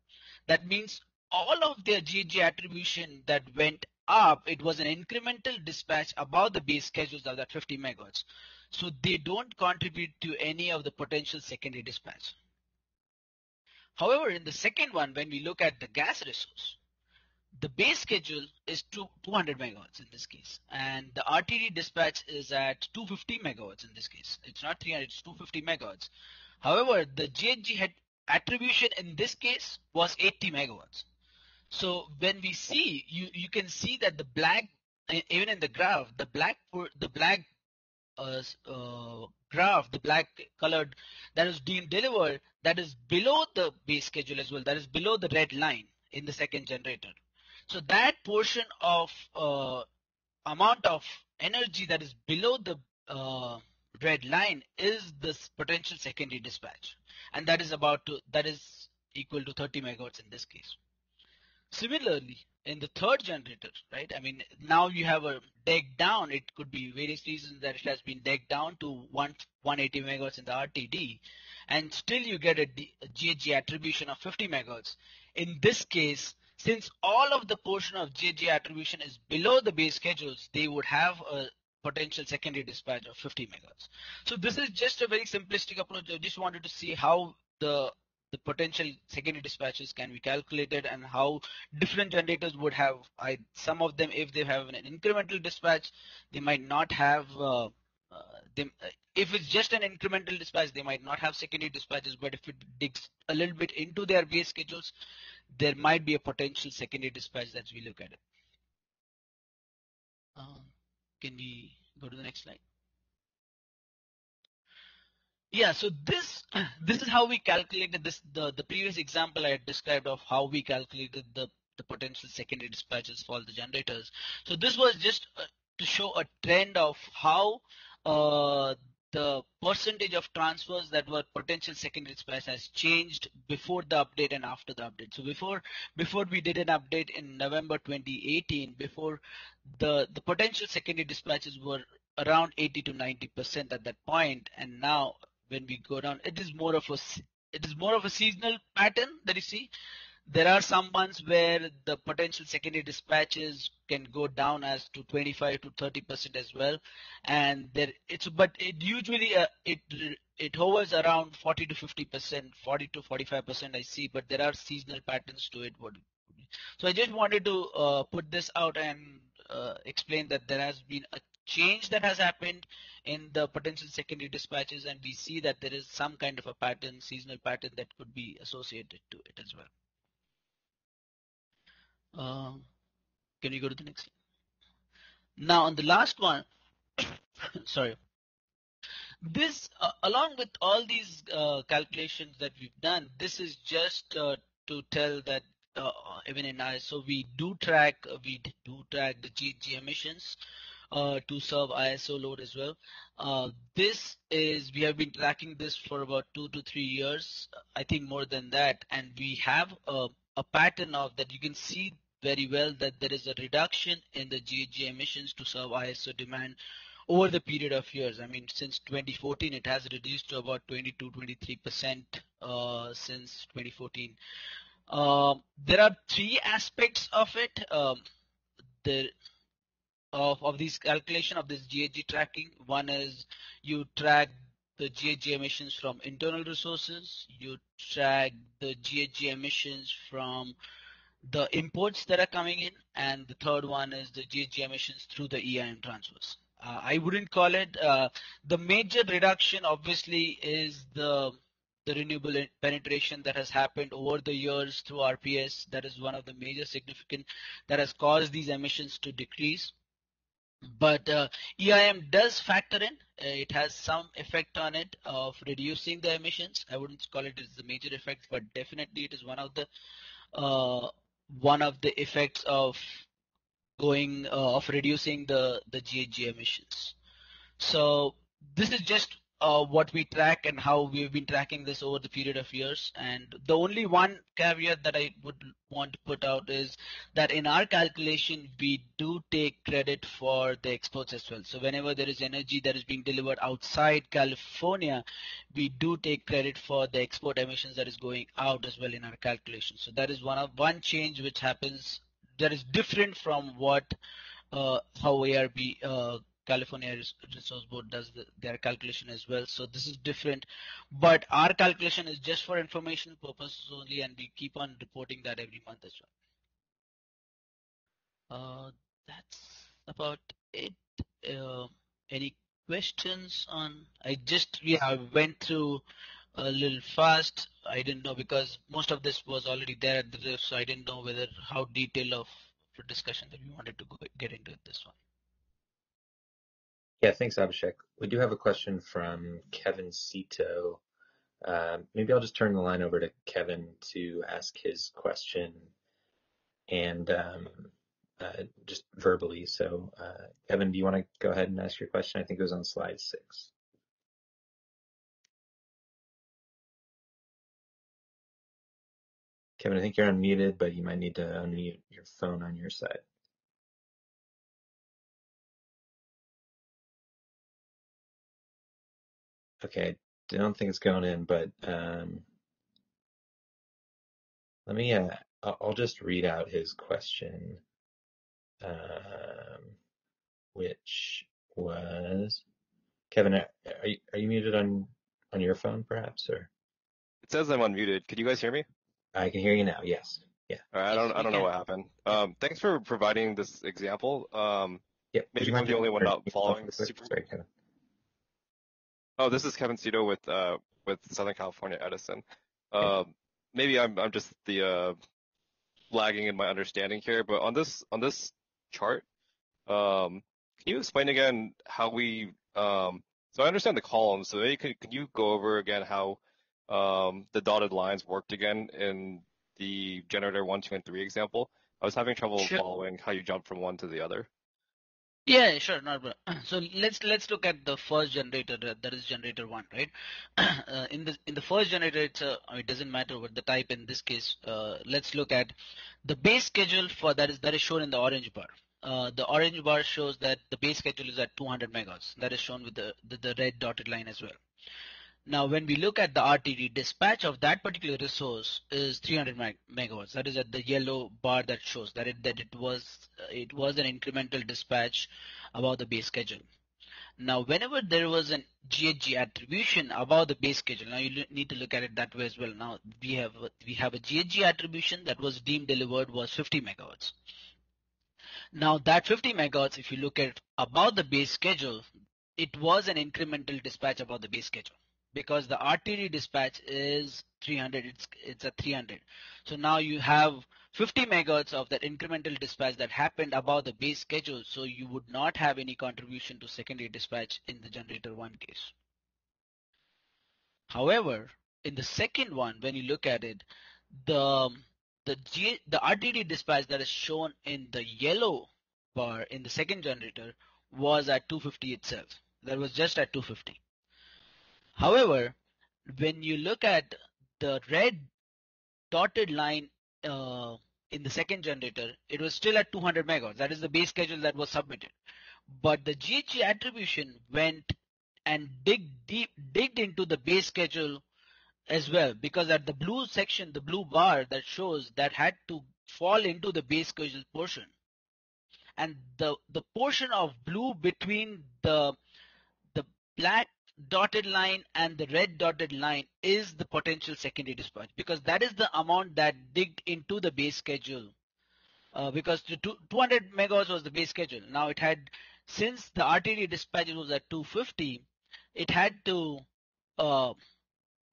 That means all of their GHG attribution that went up, it was an incremental dispatch above the base schedules of that 50 megawatts. So they don't contribute to any of the potential secondary dispatch. However, in the second one, when we look at the gas resource, the base schedule is 200 megawatts in this case, and the RTD dispatch is at 250 megawatts in this case. It's not 300, it's 250 megawatts. However, the GHG attribution in this case was 80 megawatts. So when we see, you can see that the black, even in the graph, the black graph, the black colored that is being delivered, that is below the base schedule as well. That is below the red line in the second generator. So that portion of amount of energy that is below the red line is this potential secondary dispatch, and that is equal to 30 megawatts in this case. Similarly, in the third generator, right? I mean, now you have a deck down. It could be various reasons that it has been decked down to 180 megawatts in the RTD, and still you get a GHG attribution of 50 megawatts. In this case, since all of the portion of GHG attribution is below the base schedules, they would have a potential secondary dispatch of 50 megawatts. So this is just a very simplistic approach. I just wanted to see how the potential secondary dispatches can be calculated and how different generators would have. Some of them, if they have an incremental dispatch, they might not have if it's just an incremental dispatch, they might not have secondary dispatches, but if it digs a little bit into their base schedules, there might be a potential secondary dispatch as we look at it. Can we go to the next slide? Yeah, so this is how we calculated this. The previous example I had described of how we calculated the potential secondary dispatches for the generators. So this was just to show a trend of how the percentage of transfers that were potential secondary dispatch has changed before the update and after the update. So before we did an update in November 2018, before the potential secondary dispatches were around 80 to 90% at that point, and now when we go down, it is more of a seasonal pattern that you see. There are some months where the potential secondary dispatches can go down as to 25 to 30% as well, and but it usually it hovers around 40 to 50%, 40 to 45% I see, but there are seasonal patterns to it. So I just wanted to put this out and explain that there has been a change that has happened in the potential secondary dispatches, and we see that there is some kind of a pattern, seasonal pattern, that could be associated to it as well. Can we go to the next slide? Now on the last one, sorry. This, along with all these calculations that we've done, this is just to tell that even in ISO we do track the GHG emissions to serve ISO load as well. We have been tracking this for about 2 to 3 years, I think more than that, and we have a pattern of that. You can see very well that there is a reduction in the GHG emissions to serve ISO demand over the period of years. I mean, since 2014, it has reduced to about 22-23% since 2014. There are 3 aspects of it. Of these calculation of this GHG tracking. One is you track the GHG emissions from internal resources. You track the GHG emissions from the imports that are coming in, and the third one is the GHG emissions through the EIM transfers. I wouldn't call it the major reduction. Obviously, is the the renewable penetration that has happened over the years through RPS. That is one of the major significant that has caused these emissions to decrease. But EIM does factor in. It has some effect on it of reducing the emissions. I wouldn't call it as the major effect, but definitely it is one of the effects of reducing the GHG emissions. So this is just what we track and how we've been tracking this over the period of years. And the only one caveat that I would want to put out is that in our calculation, we do take credit for the exports as well. So whenever there is energy that is being delivered outside California, we do take credit for the export emissions that is going out as well in our calculation. So that is one change which happens that is different from what how ARB California Resource Board does their calculation as well. So this is different, but our calculation is just for informational purposes only, and we keep on reporting that every month as well. That's about it. Any questions on? I went through a little fast. I didn't know because most of this was already there at the riff, so I didn't know how detailed of a discussion that we wanted to get into this one. Yeah, thanks, Abhishek. We do have a question from Kevin Cito. Maybe I'll just turn the line over to Kevin to ask his question and just verbally. So, Kevin, do you want to go ahead and ask your question? I think it was on slide 6. Kevin, I think you're unmuted, but you might need to unmute your phone on your side. Okay, I don't think it's going in, but let me, I'll just read out his question, which was, Kevin, are you muted on your phone perhaps, or? It says I'm unmuted. Could you guys hear me? I can hear you now, yes. Yeah. All right, I don't know what happened. Thanks for providing this example. Yeah. Maybe I'm the only one not following. Sorry, Kevin. Oh, this is Kevin Cito with Southern California Edison. Maybe I'm just the lagging in my understanding here, but on this chart, can you explain again how we? So I understand the columns. So maybe could you go over again how the dotted lines worked again in the generator 1, 2, and 3 example? I was having trouble following how you jumped from one to the other. Yeah, sure. No problem. So let's look at the first generator, that is generator 1, right? In the first generator, it doesn't matter what the type in this case. Let's look at the base schedule for that is shown in the orange bar. The orange bar shows that the base schedule is at 200 megawatts. That is shown with the red dotted line as well. Now, when we look at the RTD, dispatch of that particular resource is 300 megawatts. That is at the yellow bar that shows that it was an incremental dispatch above the base schedule. Now, whenever there was an GHG attribution above the base schedule, now you need to look at it that way as well. Now we have a GHG attribution that was deemed delivered was 50 megawatts. Now that 50 megawatts, if you look at above the base schedule, it was an incremental dispatch above the base schedule. Because the RTD dispatch is 300, it's at 300. So now you have 50 megawatts of that incremental dispatch that happened above the base schedule, so you would not have any contribution to secondary dispatch in the generator 1 case. However, in the second one, when you look at it, the RTD dispatch that is shown in the yellow bar in the second generator was at 250 itself. That was just at 250. However, when you look at the red dotted line in the second generator, it was still at 200 megawatts. That is the base schedule that was submitted. But the GHG attribution went and digged into the base schedule as well, because at the blue section, the blue bar that shows that had to fall into the base schedule portion. And the portion of blue between the black dotted line and the red dotted line is the potential secondary dispatch, because that is the amount that digged into the base schedule. Because the 200 megawatts was the base schedule. Now it had, since the RTD dispatch was at 250, it had to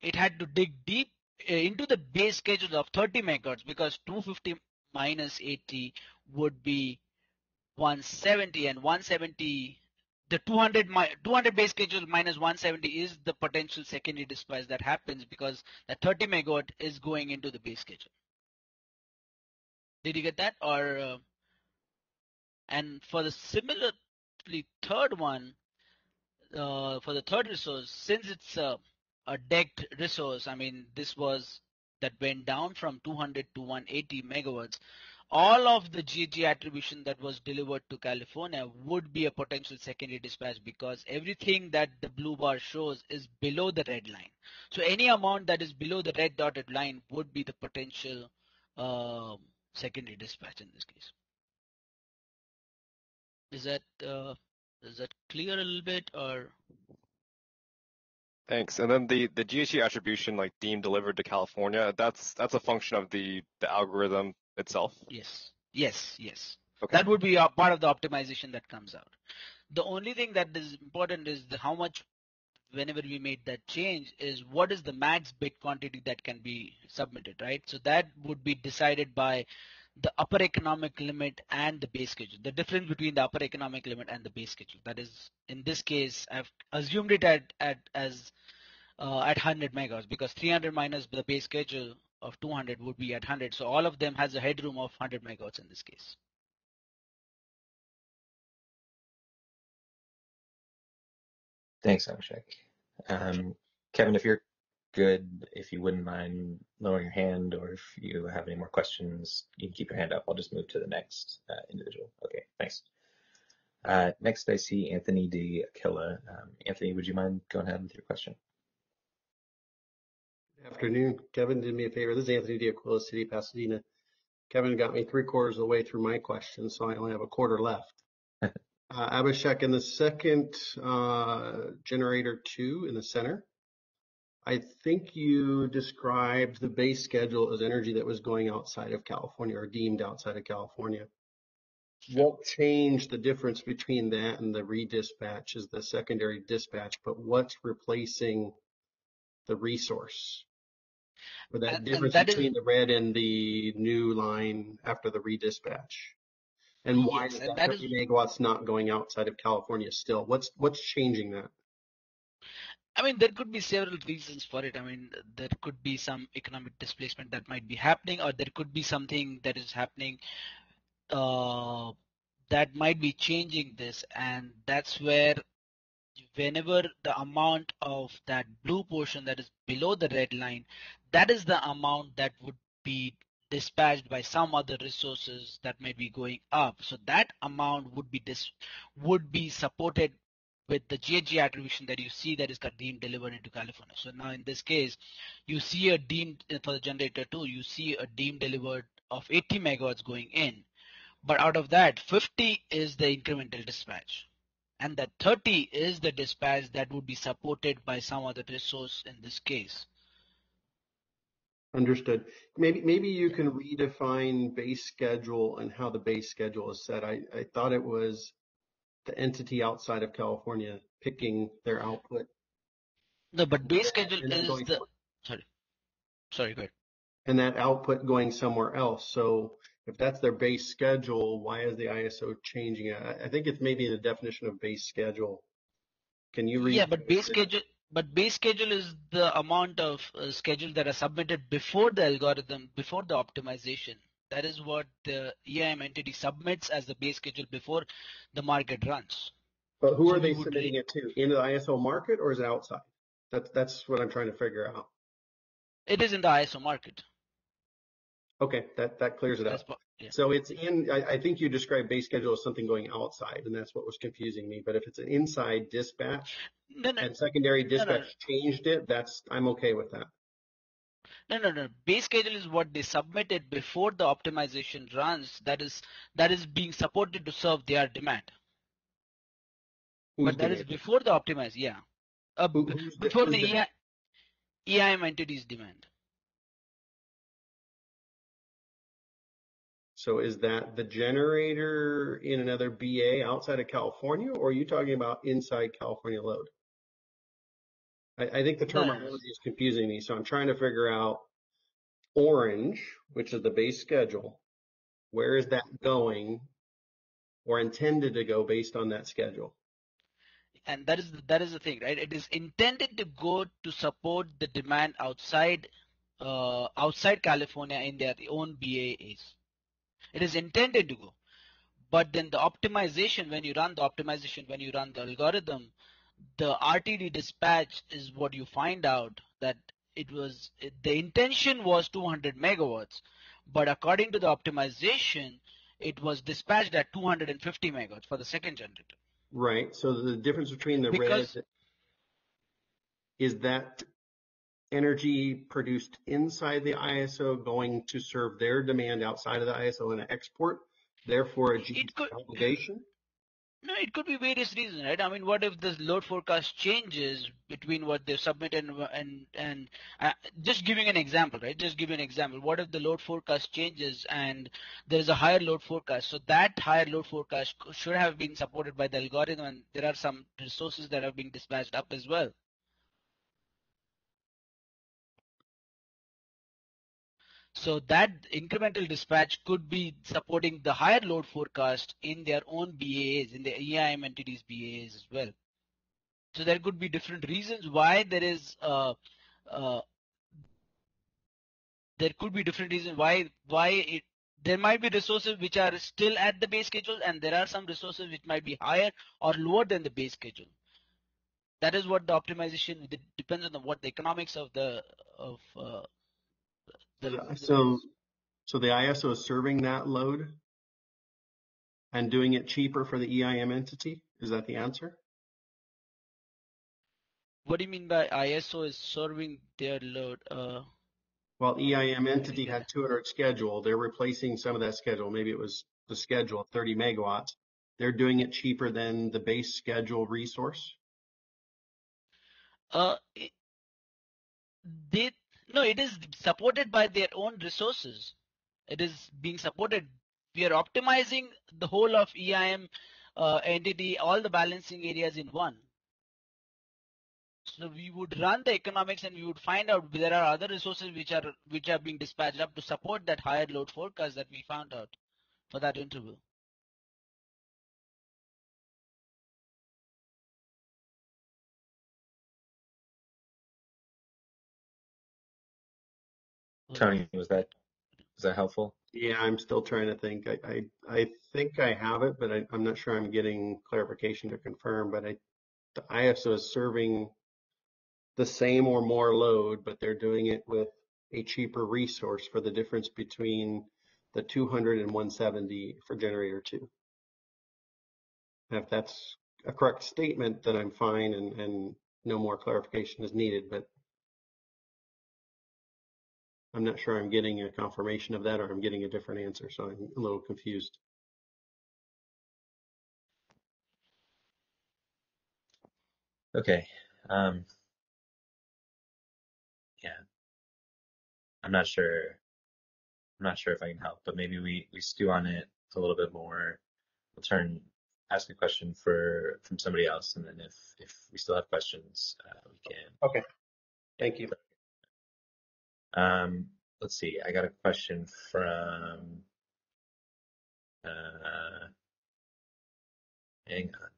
it had to dig deep into the base schedule of 30 megahertz, because 250 minus 80 would be 170, and 170, the 200 base schedule minus 170 is the potential secondary dispatch that happens, because the 30 megawatt is going into the base schedule. Did you get that? Or and for the similarly third one, for the third resource, since it's a decked resource, I mean, this was that went down from 200 to 180 megawatts. All of the GG attribution that was delivered to California would be a potential secondary dispatch, because everything that the blue bar shows is below the red line. So any amount that is below the red dotted line would be the potential secondary dispatch in this case. Is that clear a little bit, or? Thanks. And then the GHG attribution, like deemed delivered to California, that's a function of the algorithm itself. Yes. Yes. Yes. Okay. That would be a part of the optimization that comes out. The only thing that is important is how much, whenever we made that change, is what is the max bit quantity that can be submitted, right? So that would be decided by the upper economic limit and the base schedule. The difference between the upper economic limit and the base schedule. That is, in this case, I've assumed it at 100 megahertz, because 300 minus the base schedule of 200 would be at 100. So all of them has a headroom of 100 megahertz in this case. Thanks, Abhishek. Kevin, if you're good, if you wouldn't mind lowering your hand, or if you have any more questions, you can keep your hand up. I'll just move to the next individual. Okay, thanks. Next, I see Anthony D. Aquila. Anthony, would you mind going ahead with your question? Good afternoon. Kevin did me a favor. This is Anthony D. Aquila, City of Pasadena. Kevin got me 3/4 of the way through my question, so I only have a quarter left. Abhishek, in the second generator 2 in the center, I think you described the base schedule as energy that was going outside of California, or deemed outside of California. What changed the difference between that and the redispatch is the secondary dispatch, but what's replacing the resource? Or that difference between the red and the new line after the redispatch? And why is that 30 megawatts not going outside of California still? What's changing that? I mean, there could be several reasons for it. I mean, there could be some economic displacement that might be happening, or there could be something that is happening that might be changing this. And that's where, whenever the amount of that blue portion that is below the red line, that is the amount that would be dispatched by some other resources that may be going up. So that amount would be supported with the GHG attribution that you see that is deemed delivered into California. So now in this case, you see a deemed, for the generator 2, you see a deemed delivered of 80 megawatts going in. But out of that, 50 is the incremental dispatch. And that 30 is the dispatch that would be supported by some other resource in this case. Understood. Maybe you can redefine base schedule and how the base schedule is set. I thought it was the entity outside of California picking their output. No, but base schedule is the, sorry, go ahead. And that output going somewhere else. So if that's their base schedule, why is the ISO changing it? I think it's maybe the definition of base schedule. Can you read? Yeah, but base schedule is the amount of schedule that are submitted before the algorithm, before the optimization. That is what the EIM entity submits as the base schedule before the market runs. But who are they submitting it to? Into the ISO market, or is it outside? That's what I'm trying to figure out. It is in the ISO market. Okay, that clears it up. Yeah. So it's in, I think you described base schedule as something going outside, and that's what was confusing me. But if it's an inside dispatch and secondary dispatch changed it, I'm okay with that. No. Base schedule is what they submitted before the optimization runs. That is being supported to serve their demand. But that is before the optimize, yeah. Before the EIM entity's demand. So is that the generator in another BA outside of California, or are you talking about inside California load? I think the terminology is confusing me, so I'm trying to figure out orange, which is the base schedule. Where is that going or intended to go based on that schedule? And that is the thing, right? It is intended to go to support the demand outside California in their own BAAs. It is intended to go. But then the optimization, when you run the algorithm, the RTD dispatch is what you find out that the intention was 200 megawatts, but according to the optimization, it was dispatched at 250 megawatts for the second generator. Right. So the difference between the red is that energy produced inside the ISO going to serve their demand outside of the ISO and export, therefore a GC obligation? No, it could be various reasons, right? I mean, what if the load forecast changes between what they submit and just giving an example, right? Just give you an example. What if the load forecast changes and there is a higher load forecast? So that higher load forecast should have been supported by the algorithm, and there are some resources that are being dispatched up as well. So that incremental dispatch could be supporting the higher load forecast in their own BAAs, in the EIM entities BAAs as well. So there could be different reasons why there is there might be resources which are still at the base schedule, and there are some resources which might be higher or lower than the base schedule. That is what the optimization depends on what the economics of the So the ISO is serving that load and doing it cheaper for the EIM entity? Is that the answer? What do you mean by ISO is serving their load? Well, EIM entity had 200 schedule. They're replacing some of that schedule. Maybe it was the schedule of 30 megawatts. They're doing it cheaper than the base schedule resource? It is supported by their own resources. It is being supported. We are optimizing the whole of EIM entity, all the balancing areas in one. So we would run the economics and we would find out there are other resources which are being dispatched up to support that higher load forecast that we found out for that interval. Tony, was that helpful? Yeah, I'm still trying to think. I think I have it, but I'm not sure I'm getting clarification to confirm. But the ISO is serving the same or more load, but they're doing it with a cheaper resource for the difference between the 200 and 170 for generator 2. And if that's a correct statement, then I'm fine and no more clarification is needed, but I'm not sure I'm getting a confirmation of that or I'm getting a different answer, so I'm a little confused. Okay. Yeah. I'm not sure if I can help, but maybe we stew on it a little bit more. We'll ask a question from somebody else, and then if we still have questions, we can. Okay. Thank you. Let's see. I got a question from. Hang on.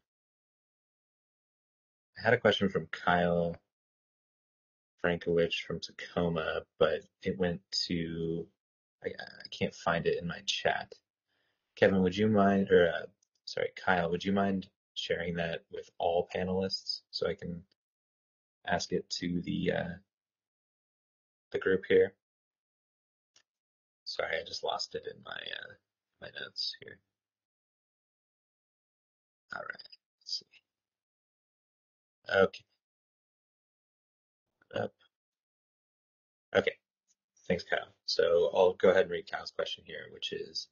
I had a question from Kyle Frankowicz from Tacoma, but it went to. I can't find it in my chat. Kevin, would you mind, Kyle, would you mind sharing that with all panelists so I can ask it to the group here? Sorry, I just lost it in my notes here. All right, let's see. Okay. Okay. Thanks, Kyle. So I'll go ahead and read Kyle's question here, which is,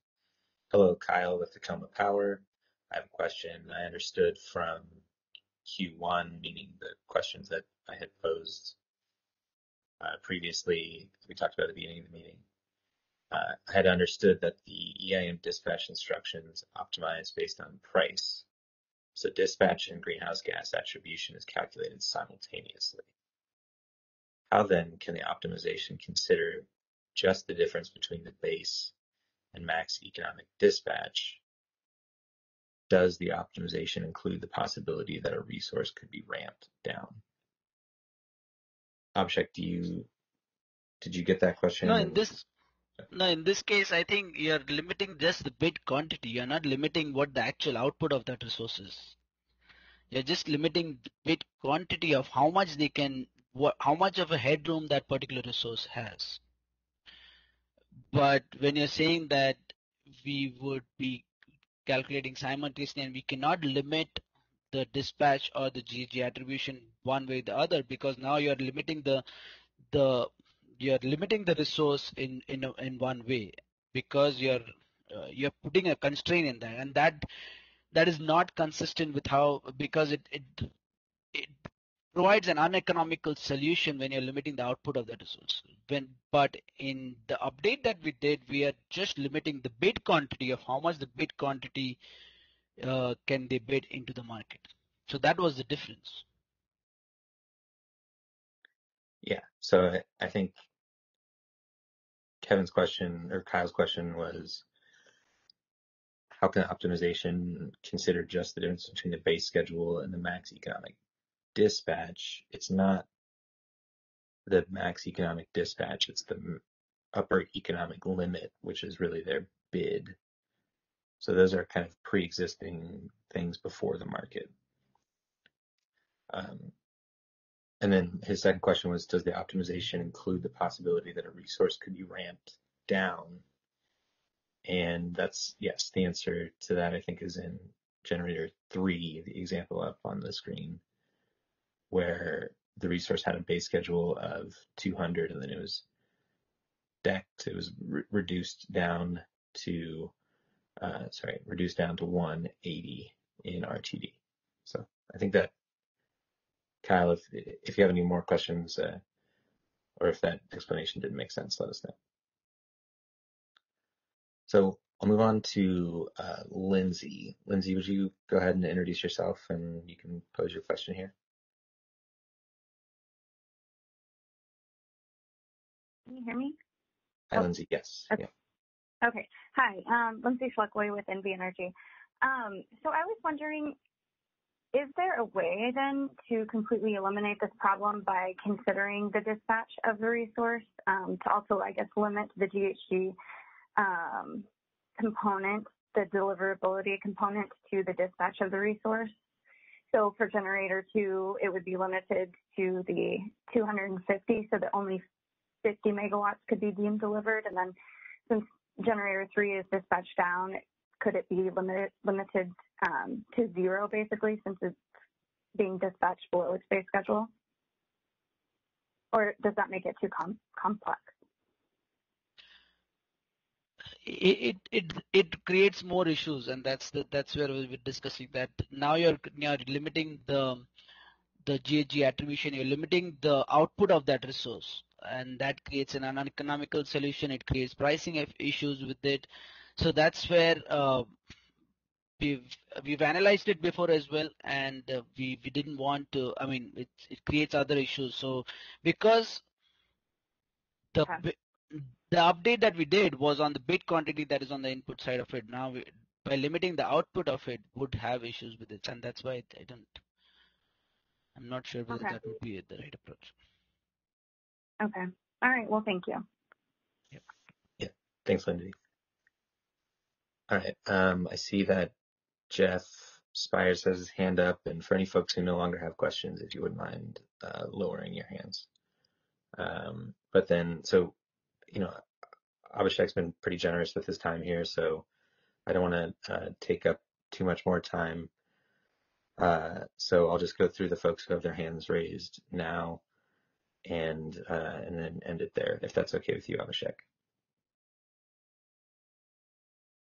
hello, Kyle with Tacoma Power. I have a question. I understood from Q1, meaning the questions that I had posed previously, we talked about at the beginning of the meeting. I had understood that the EIM dispatch instructions optimize based on price. So dispatch and greenhouse gas attribution is calculated simultaneously. how then can the optimization consider just the difference between the base and max economic dispatch? Does the optimization include the possibility that a resource could be ramped down? Abhishek, did you get that question? No, in this case, I think you're limiting just the bit quantity. You're not limiting what the actual output of that resource is. You're just limiting the bit quantity of how much they can, how much of a headroom that particular resource has. But when you're saying that we would be calculating simultaneously and we cannot limit the dispatch or the GHG attribution one way or the other, because now you're limiting the resource in one way, because you're putting a constraint in that, and that is not consistent with how, because it provides an uneconomical solution when you're limiting the output of the resource. But in the update that we did, we are just limiting the bid quantity of how much the bid quantity can they bid into the market. So that was the difference. Yeah, so I think Kevin's question or Kyle's question was, how can optimization consider just the difference between the base schedule and the max economic dispatch? It's not the max economic dispatch, it's the upper economic limit, which is really their bid. So those are kind of pre-existing things before the market. And then his second question was, does the optimization include the possibility that a resource could be ramped down? And that's yes. The answer to that, I think, is in generator 3, the example up on the screen, where the resource had a base schedule of 200 and then it was decked. It was reduced down to 180 in RTD. So I think that, Kyle, if you have any more questions, or if that explanation didn't make sense, let us know. So I'll move on to Lindsay. Lindsay, would you go ahead and introduce yourself, and you can pose your question here? Can you hear me? Hi, Lindsay. Yes. Okay. Yeah. Okay. Hi, Lindsay Schleckway with NV Energy. So I was wondering, is there a way then to completely eliminate this problem by considering the dispatch of the resource to also, I guess, limit the GHG component, the deliverability component to the dispatch of the resource? So for generator 2, it would be limited to the 250 so that only 50 megawatts could be deemed delivered. And then since generator 3 is dispatched down, could it be limited to 0 basically, since it's being dispatched below its base schedule? Or does that make it too complex? It creates more issues, and that's where we'll be discussing that. Now you're limiting the GHG attribution, you're limiting the output of that resource, and that creates an uneconomical solution. It creates pricing issues with it. So that's where we've analyzed it before as well, and we didn't want to. I mean, it creates other issues. So because the update that we did was on the bit quantity that is on the input side of it. Now by limiting the output of it would have issues with it, and that's why I'm not sure whether that would be the right approach. Okay. All right. Well, thank you. Yep. Yeah. Thanks, Lindsay. All right. I see that Jeff Spires has his hand up, and for any folks who no longer have questions, if you wouldn't mind lowering your hands. But then, so, Abhishek's been pretty generous with his time here, so I don't want to take up too much more time. So I'll just go through the folks who have their hands raised now, and then end it there, if that's okay with you, Abhishek.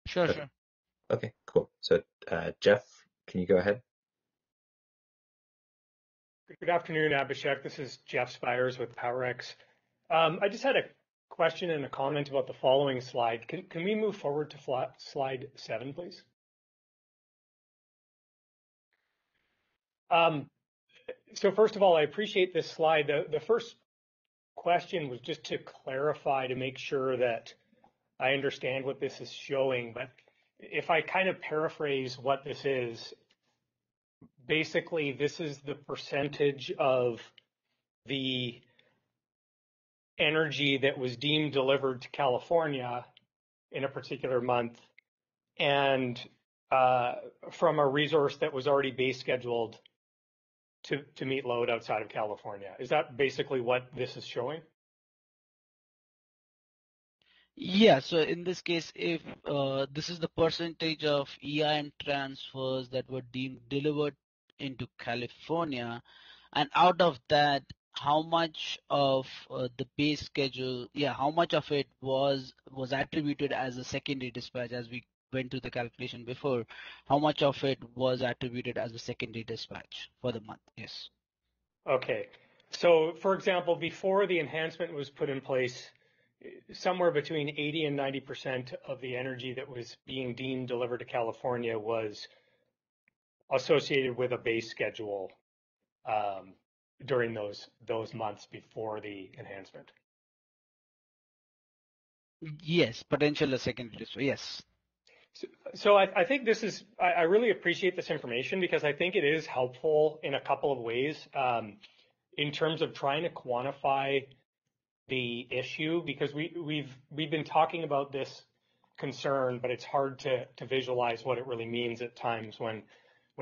Sure, okay. Sure. Okay, cool. So Jeff, can you go ahead? Good afternoon, Abhishek. This is Jeff Spires with PowerX. I just had a question and a comment about the following slide. Can we move forward to slide 7, please? So first of all, I appreciate this slide. The first question was just to clarify, to make sure that I understand what this is showing. But if I kind of paraphrase what this is, basically this is the percentage of the energy that was deemed delivered to California in a particular month, and from a resource that was already base scheduled to meet load outside of California. Is that basically what this is showing? Yeah, so in this case, if this is the percentage of EIM transfers that were deemed delivered into California, and out of that, how much of the base schedule, how much of it was attributed as a secondary dispatch, as we went through the calculation before, how much of it was attributed as a secondary dispatch for the month? Yes. Okay. So, for example, before the enhancement was put in place, somewhere between 80 and 90% of the energy that was being deemed delivered to California was associated with a base schedule during those months before the enhancement. Yes, potential secondary dispatch. Yes. So I think this is, I really appreciate this information because I think it is helpful in a couple of ways in terms of trying to quantify the issue, because we've been talking about this concern, but it's hard to visualize what it really means at times when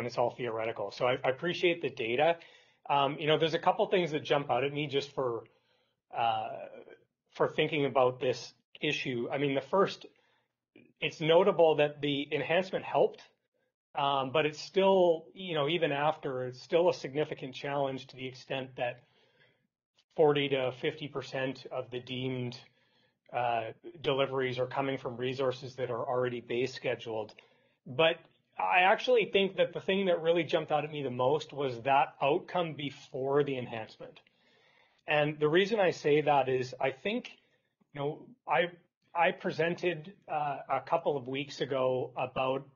it's all theoretical. So I appreciate the data. There's a couple things that jump out at me just for thinking about this issue. I mean, the first, it's notable that the enhancement helped, but it's still, even after, it's still a significant challenge to the extent that 40 to 50% of the deemed deliveries are coming from resources that are already base scheduled. But I actually think that the thing that really jumped out at me the most was that outcome before the enhancement. And the reason I say that is I think, I presented a couple of weeks ago about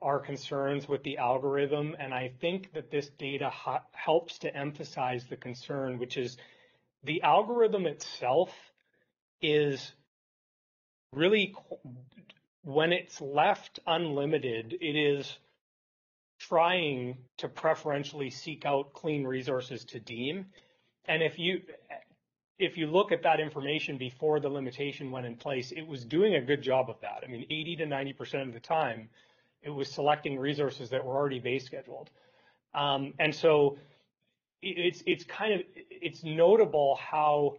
our concerns with the algorithm, and I think that this data helps to emphasize the concern, which is the algorithm itself is really, when it's left unlimited, it is trying to preferentially seek out clean resources to deem. And if you look at that information before the limitation went in place, it was doing a good job of that. I mean, 80 to 90% of the time, it was selecting resources that were already base scheduled. And so it's notable how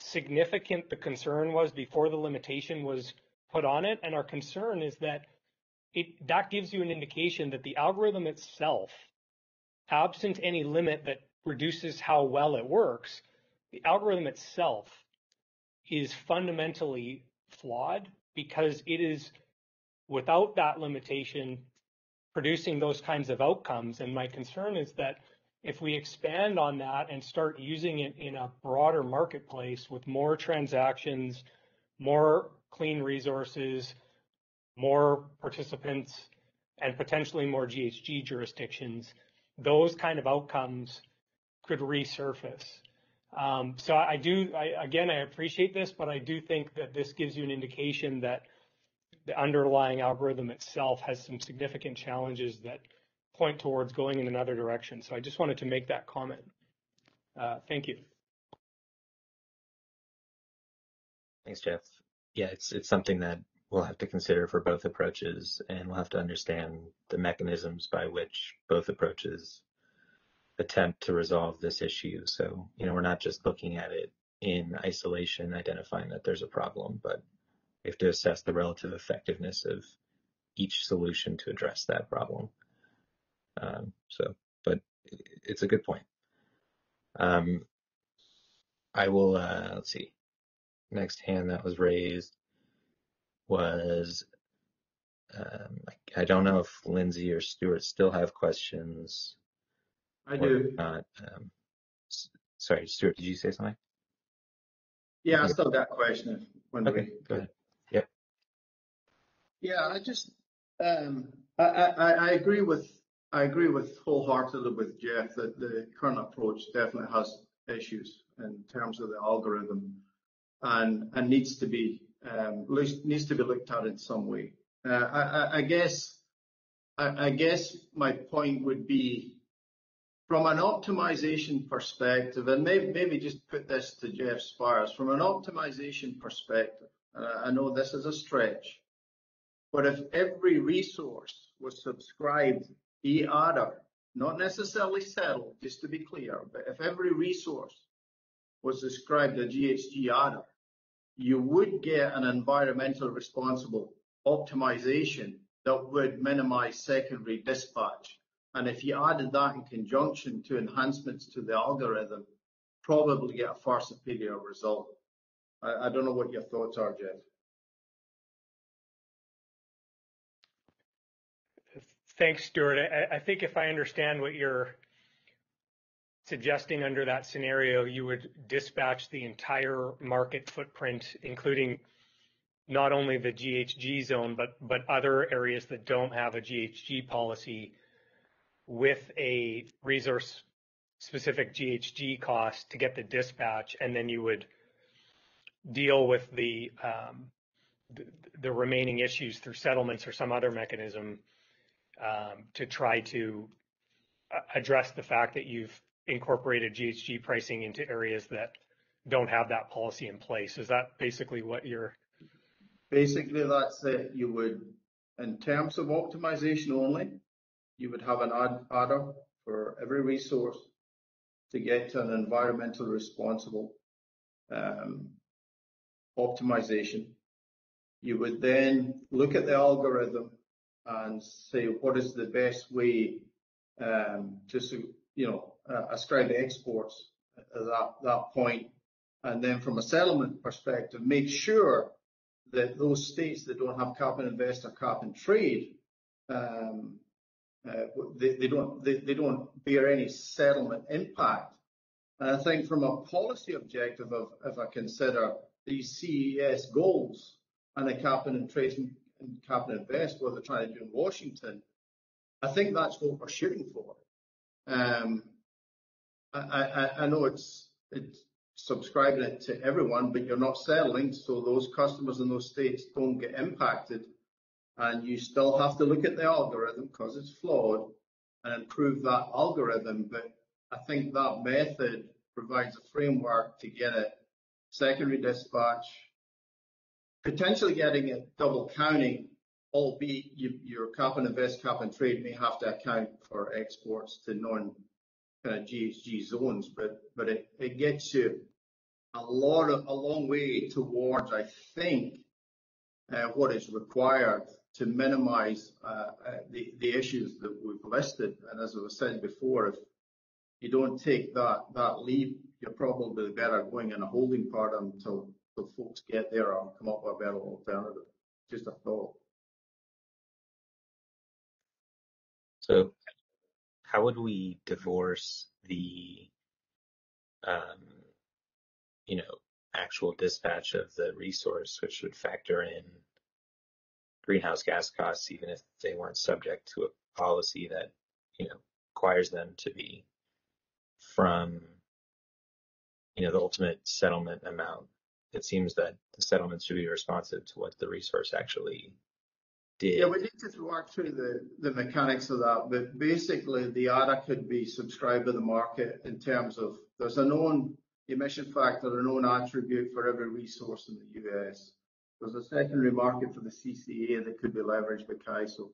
significant the concern was before the limitation was put on it. And our concern is that that gives you an indication that the algorithm itself, absent any limit that reduces how well it works, the algorithm itself is fundamentally flawed because it is, without that limitation, producing those kinds of outcomes. And my concern is that if we expand on that and start using it in a broader marketplace with more transactions, more clean resources, more participants, and potentially more GHG jurisdictions, those kind of outcomes could resurface. So I appreciate this, but I do think that this gives you an indication that the underlying algorithm itself has some significant challenges that point towards going in another direction. So I just wanted to make that comment. Thank you. Thanks, Jeff. Yeah, it's something that we'll have to consider for both approaches, and we'll have to understand the mechanisms by which both approaches attempt to resolve this issue. So, we're not just looking at it in isolation, identifying that there's a problem, but we have to assess the relative effectiveness of each solution to address that problem. But it's a good point. I will, let's see. Next hand that was raised was, I don't know if Lindsay or Stuart still have questions. I do. Not. Sorry, Stuart, did you say something? Yeah, I still got a question. Okay, go ahead. Yep. Yeah, I just, I agree with wholeheartedly with Jeff that the current approach definitely has issues in terms of the algorithm, and needs to be looked at in some way. I guess my point would be, from an optimization perspective, and maybe just put this to Jeff Spires, from an optimization perspective, I know this is a stretch, but if every resource was subscribed EDAM, not necessarily settled, just to be clear, but if every resource was subscribed a GHG EDAM, you would get an environmentally responsible optimization that would minimize secondary dispatch. And if you added that in conjunction to enhancements to the algorithm, probably get a far superior result. I don't know what your thoughts are, Jeff. Thanks, Stuart. I think if I understand what you're suggesting under that scenario, you would dispatch the entire market footprint, including not only the GHG zone, but other areas that don't have a GHG policy, with a resource-specific GHG cost to get the dispatch, and then you would deal with the remaining issues through settlements or some other mechanism to try to address the fact that you've incorporated GHG pricing into areas that don't have that policy in place. Is that basically what you're... Basically, that's it. You would, in terms of optimization only, you would have an adder for every resource to get to an environmentally responsible optimization. You would then look at the algorithm and say, what is the best way to ascribe exports at that point, and then from a settlement perspective, make sure that those states that don't have cap and invest or cap and trade, they don't bear any settlement impact. And I think from a policy objective of, if I consider these CES goals and a cap and trade and cap and invest, what they're trying to do in Washington, I think that's what we're shooting for. I know it's subscribing it to everyone, but you're not settling, so those customers in those states don't get impacted. And you still have to look at the algorithm because it's flawed and improve that algorithm. But I think that method provides a framework to get it secondary dispatch, potentially getting it double counting, albeit your cap and invest, cap and trade may have to account for exports to non-GHG zones, but it gets you a long way towards, I think, what is required to minimize the issues that we've listed. And as I was saying before, if you don't take that leap, you're probably better going in a holding pattern until folks get there or come up with a better alternative. Just a thought. So how would we divorce the actual dispatch of the resource, which would factor in greenhouse gas costs, even if they weren't subject to a policy that requires them to be, from the ultimate settlement amount? It seems that the settlement should be responsive to what the resource actually did. Yeah, we need to work through the mechanics of that, but basically the ADA could be subscribed to the market in terms of there's a known emission factor, a known attribute for every resource in the US. There's a secondary market for the CCA that could be leveraged by CAISO,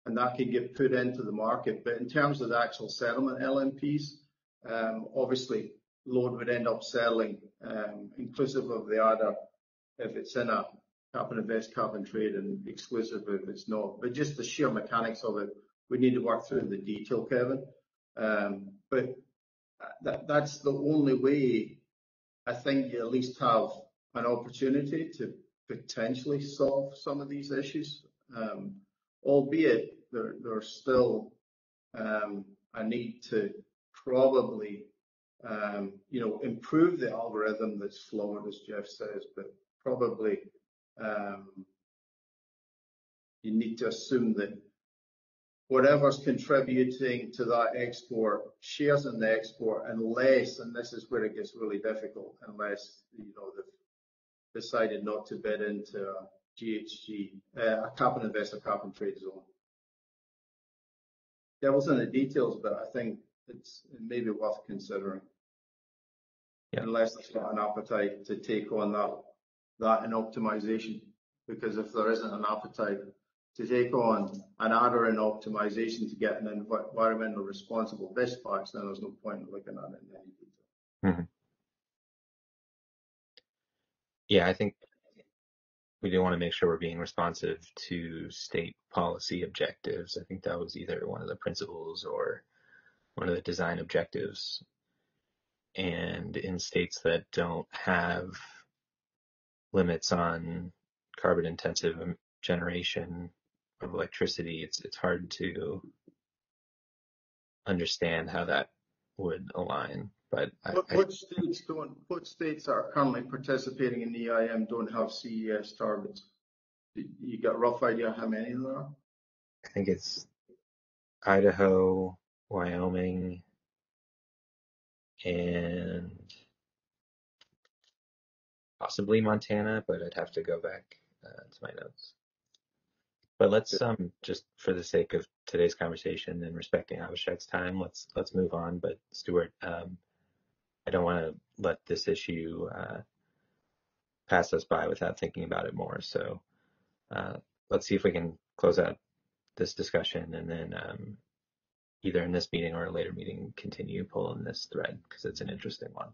and that could get put into the market. But in terms of the actual settlement LMPs, obviously load would end up settling inclusive of the ADA if it's in a cap and invest, cap and trade, and exclusive if it's not. But just the sheer mechanics of it, we need to work through the detail, Kevin. But that's the only way I think you at least have an opportunity to potentially solve some of these issues, albeit there's still a need to probably improve the algorithm that's flawed, as Jeff says, but probably you need to assume that whatever's contributing to that export shares in the export, unless, and this is where it gets really difficult, unless they've decided not to bid into a GHG, a carbon investor carbon trade zone. Devil's in the details, but I think it may be worth considering. Yeah. Unless there's got an appetite to take on that in optimization, because if there isn't an appetite to take on an adder in optimization to get an environmental responsible dispatch, then there's no point in looking at it in any detail. Mm-hmm. Yeah, I think we do want to make sure we're being responsive to state policy objectives. I think that was either one of the principles or one of the design objectives. And in states that don't have limits on carbon intensive generation of electricity, it's hard to understand how that would align. But what states are currently participating in the EIM don't have CES targets? You got a rough idea how many there are? I think it's Idaho, Wyoming, and possibly Montana, but I'd have to go back to my notes. But let's just for the sake of today's conversation and respecting Abhishek's time, let's move on. But Stuart, I don't want to let this issue pass us by without thinking about it more. So let's see if we can close out this discussion and then either in this meeting or a later meeting continue pulling this thread because it's an interesting one.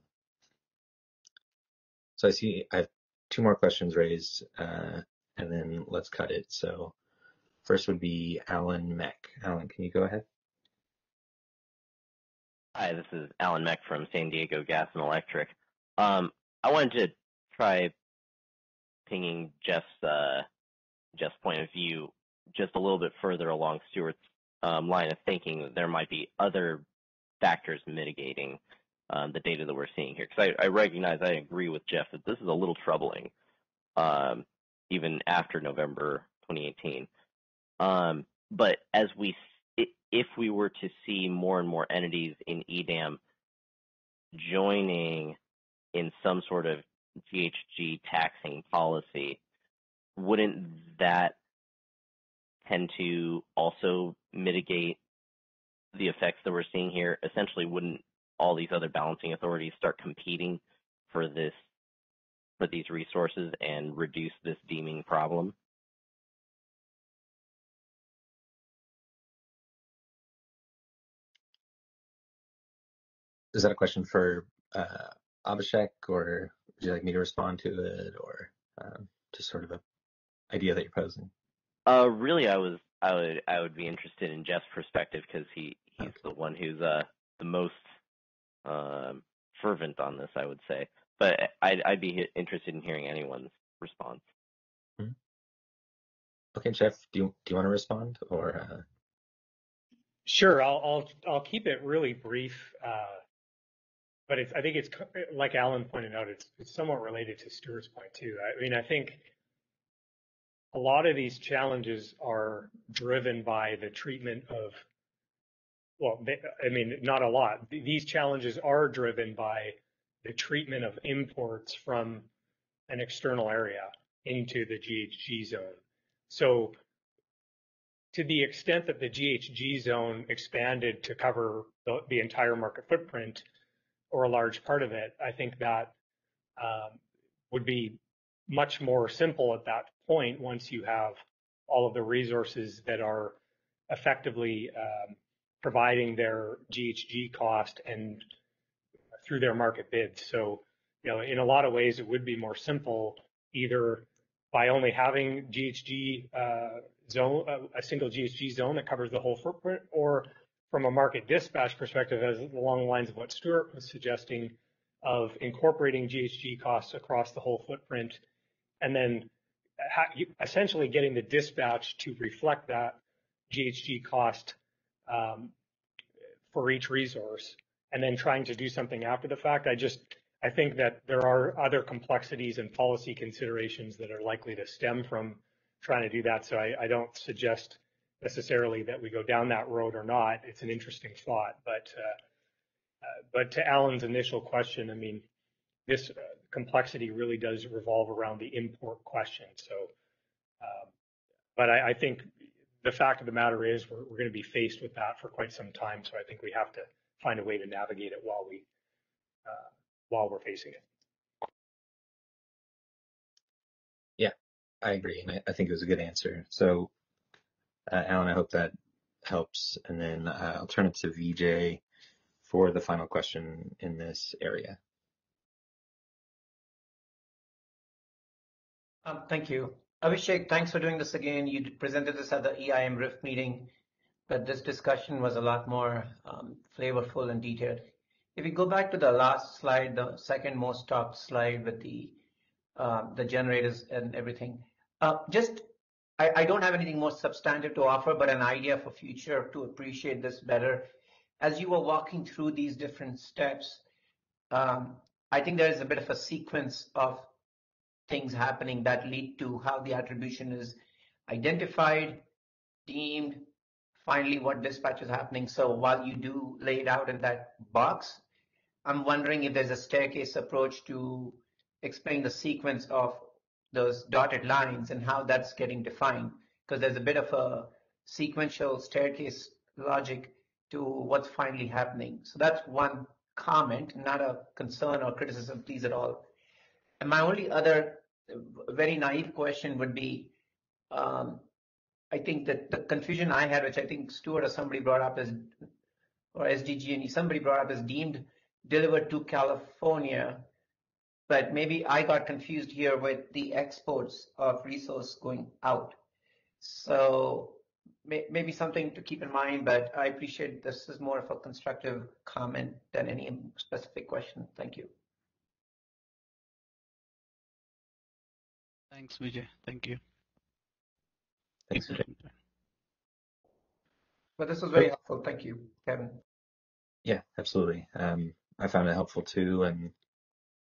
So I see I have two more questions raised and then let's cut it. So first would be Alan Meck. Alan, can you go ahead? Hi, this is Alan Meck from San Diego Gas and Electric. I wanted to try pinging Jeff's point of view just a little bit further along Stuart's line of thinking that there might be other factors mitigating the data that we're seeing here. Because I recognize, I agree with Jeff that this is a little troubling, even after November 2018. But if we were to see more and more entities in EDAM joining in some sort of GHG taxing policy, wouldn't that tend to also mitigate the effects that we're seeing here? Essentially, wouldn't all these other balancing authorities start competing for these resources and reduce this deeming problem? Is that a question for Abhishek, or would you like me to respond to it, or just sort of an idea that you're posing? Really, I would be interested in Jeff's perspective because he's okay. The one who's the most fervent on this, I would say. But I'd be interested in hearing anyone's response. Mm-hmm. Okay, Jeff, do you want to respond, or? Sure, I'll keep it really brief. But I think it's like Alan pointed out, it's somewhat related to Stuart's point too. I mean, I think a lot of these challenges are driven by the treatment of, well, I mean, not a lot. These challenges are driven by the treatment of imports from an external area into the GHG zone. So to the extent that the GHG zone expanded to cover the entire market footprint, or a large part of it, I think that would be much more simple at that point once you have all of the resources that are effectively providing their GHG cost and through their market bids. So, in a lot of ways, it would be more simple either by only having GHG zone, a single GHG zone that covers the whole footprint, or from a market dispatch perspective, as along the lines of what Stuart was suggesting, of incorporating GHG costs across the whole footprint, and then essentially getting the dispatch to reflect that GHG cost for each resource, and then trying to do something after the fact. I think that there are other complexities and policy considerations that are likely to stem from trying to do that. So I don't suggest necessarily that we go down that road or not. It's an interesting thought, but to Alan's initial question, I mean, this complexity really does revolve around the import question. So, but I think the fact of the matter is we're going to be faced with that for quite some time. So I think we have to find a way to navigate it while we're facing it. Yeah, I agree, and I think it was a good answer. So, Alan, I hope that helps, and then I'll turn it to VJ for the final question in this area. Thank you. Abhishek, thanks for doing this again. You presented this at the EIM RIF meeting, but this discussion was a lot more flavorful and detailed. If you go back to the last slide, the second most top slide with the generators and everything, I don't have anything more substantive to offer, but an idea for future to appreciate this better. As you were walking through these different steps, I think there is a bit of a sequence of things happening that lead to how the attribution is identified, deemed, finally what dispatch is happening. So while you do lay it out in that box, I'm wondering if there's a staircase approach to explain the sequence of those dotted lines and how that's getting defined, because there's a bit of a sequential staircase logic to what's finally happening. So that's one comment, not a concern or criticism, please, at all. And my only other very naive question would be, I think that the confusion I had, which I think Stuart or somebody brought up as, or SDG&E, somebody brought up as deemed delivered to California, but maybe I got confused here with the exports of resource going out. So maybe something to keep in mind, but I appreciate this is more of a constructive comment than any specific question. Thank you. Thanks, Vijay. Thank you. Thanks, Vijay. But this was very helpful. Thank you, Kevin. Yeah, absolutely. I found it helpful too, and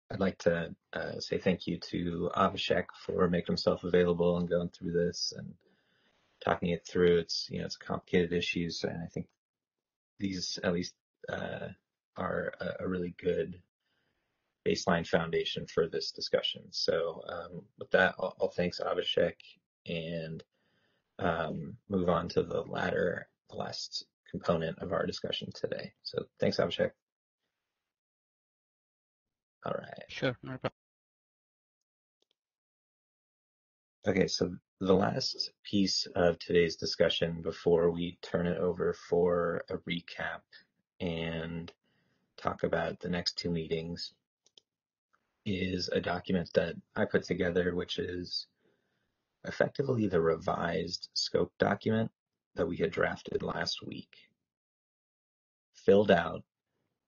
I'd like to say thank you to Abhishek for making himself available and going through this and talking it through. It's it's complicated issues, and I think these at least are a really good baseline foundation for this discussion. So with that, I'll thanks Abhishek and move on to the last component of our discussion today. So thanks, Abhishek. All right. Sure, no problem. Okay, so the last piece of today's discussion before we turn it over for a recap and talk about the next two meetings is a document that I put together, which is effectively the revised scope document that we had drafted last week, filled out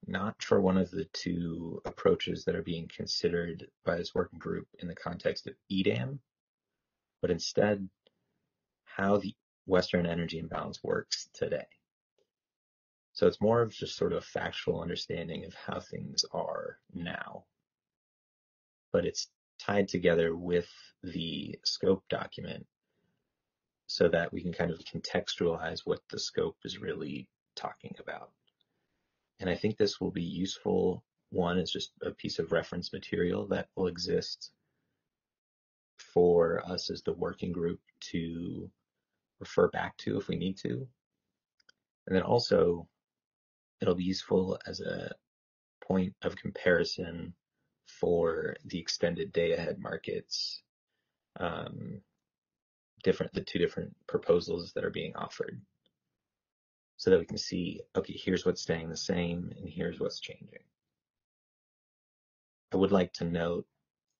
not for one of the two approaches that are being considered by this working group in the context of EDAM, but instead how the Western energy imbalance works today. So it's more of just sort of factual understanding of how things are now, but it's tied together with the scope document so that we can kind of contextualize what the scope is really talking about. And I think this will be useful. One is just a piece of reference material that will exist for us as the working group to refer back to if we need to. And then also, it'll be useful as a point of comparison for the extended day-ahead markets, the two different proposals that are being offered, so that we can see, okay, here's what's staying the same and here's what's changing. I would like to note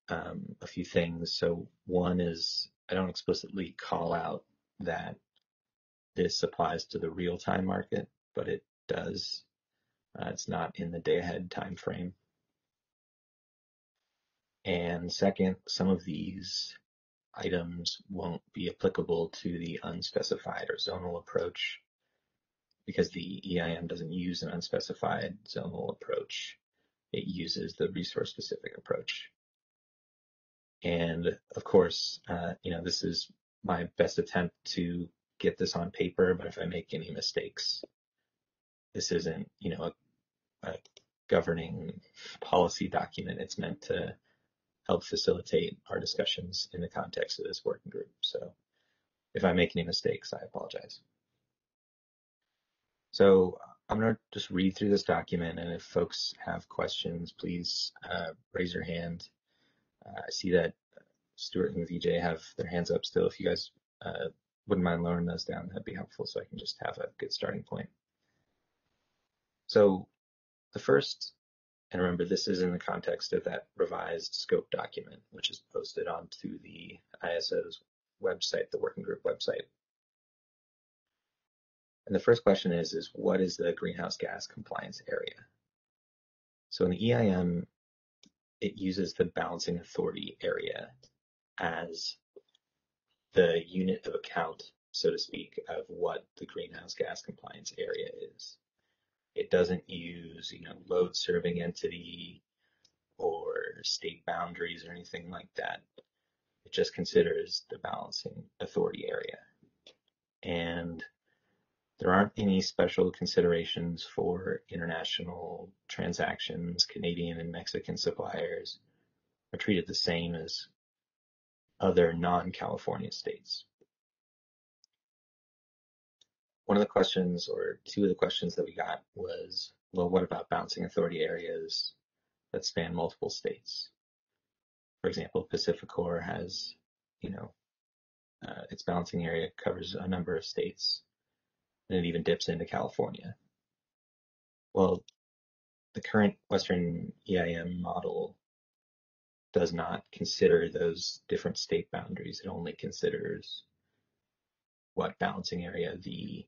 a few things. So one is I don't explicitly call out that this applies to the real-time market, but it does. It's not in the day-ahead time frame. And second, some of these items won't be applicable to the unspecified or zonal approach because the EIM doesn't use an unspecified zonal approach. It uses the resource-specific approach. And of course, this is my best attempt to get this on paper, but if I make any mistakes, this isn't, a governing policy document. It's meant to help facilitate our discussions in the context of this working group. So if I make any mistakes, I apologize. So I'm going to just read through this document, and if folks have questions, please raise your hand. I see that Stuart and VJ have their hands up still. If you guys wouldn't mind lowering those down, that'd be helpful so I can just have a good starting point. So the first, and remember this is in the context of that revised scope document, which is posted onto the ISO's website, the working group website. And the first question is what is the greenhouse gas compliance area? So in the EIM, it uses the balancing authority area as the unit of account, so to speak, of what the greenhouse gas compliance area is. It doesn't use, load serving entity or state boundaries or anything like that. It just considers the balancing authority area. And there aren't any special considerations for international transactions. Canadian and Mexican suppliers are treated the same as other non-California states. One of the questions, or two of the questions that we got was, well, what about balancing authority areas that span multiple states? For example, PacificCore has, its balancing area covers a number of states, and it even dips into California. Well, the current Western EIM model does not consider those different state boundaries. It only considers what balancing area the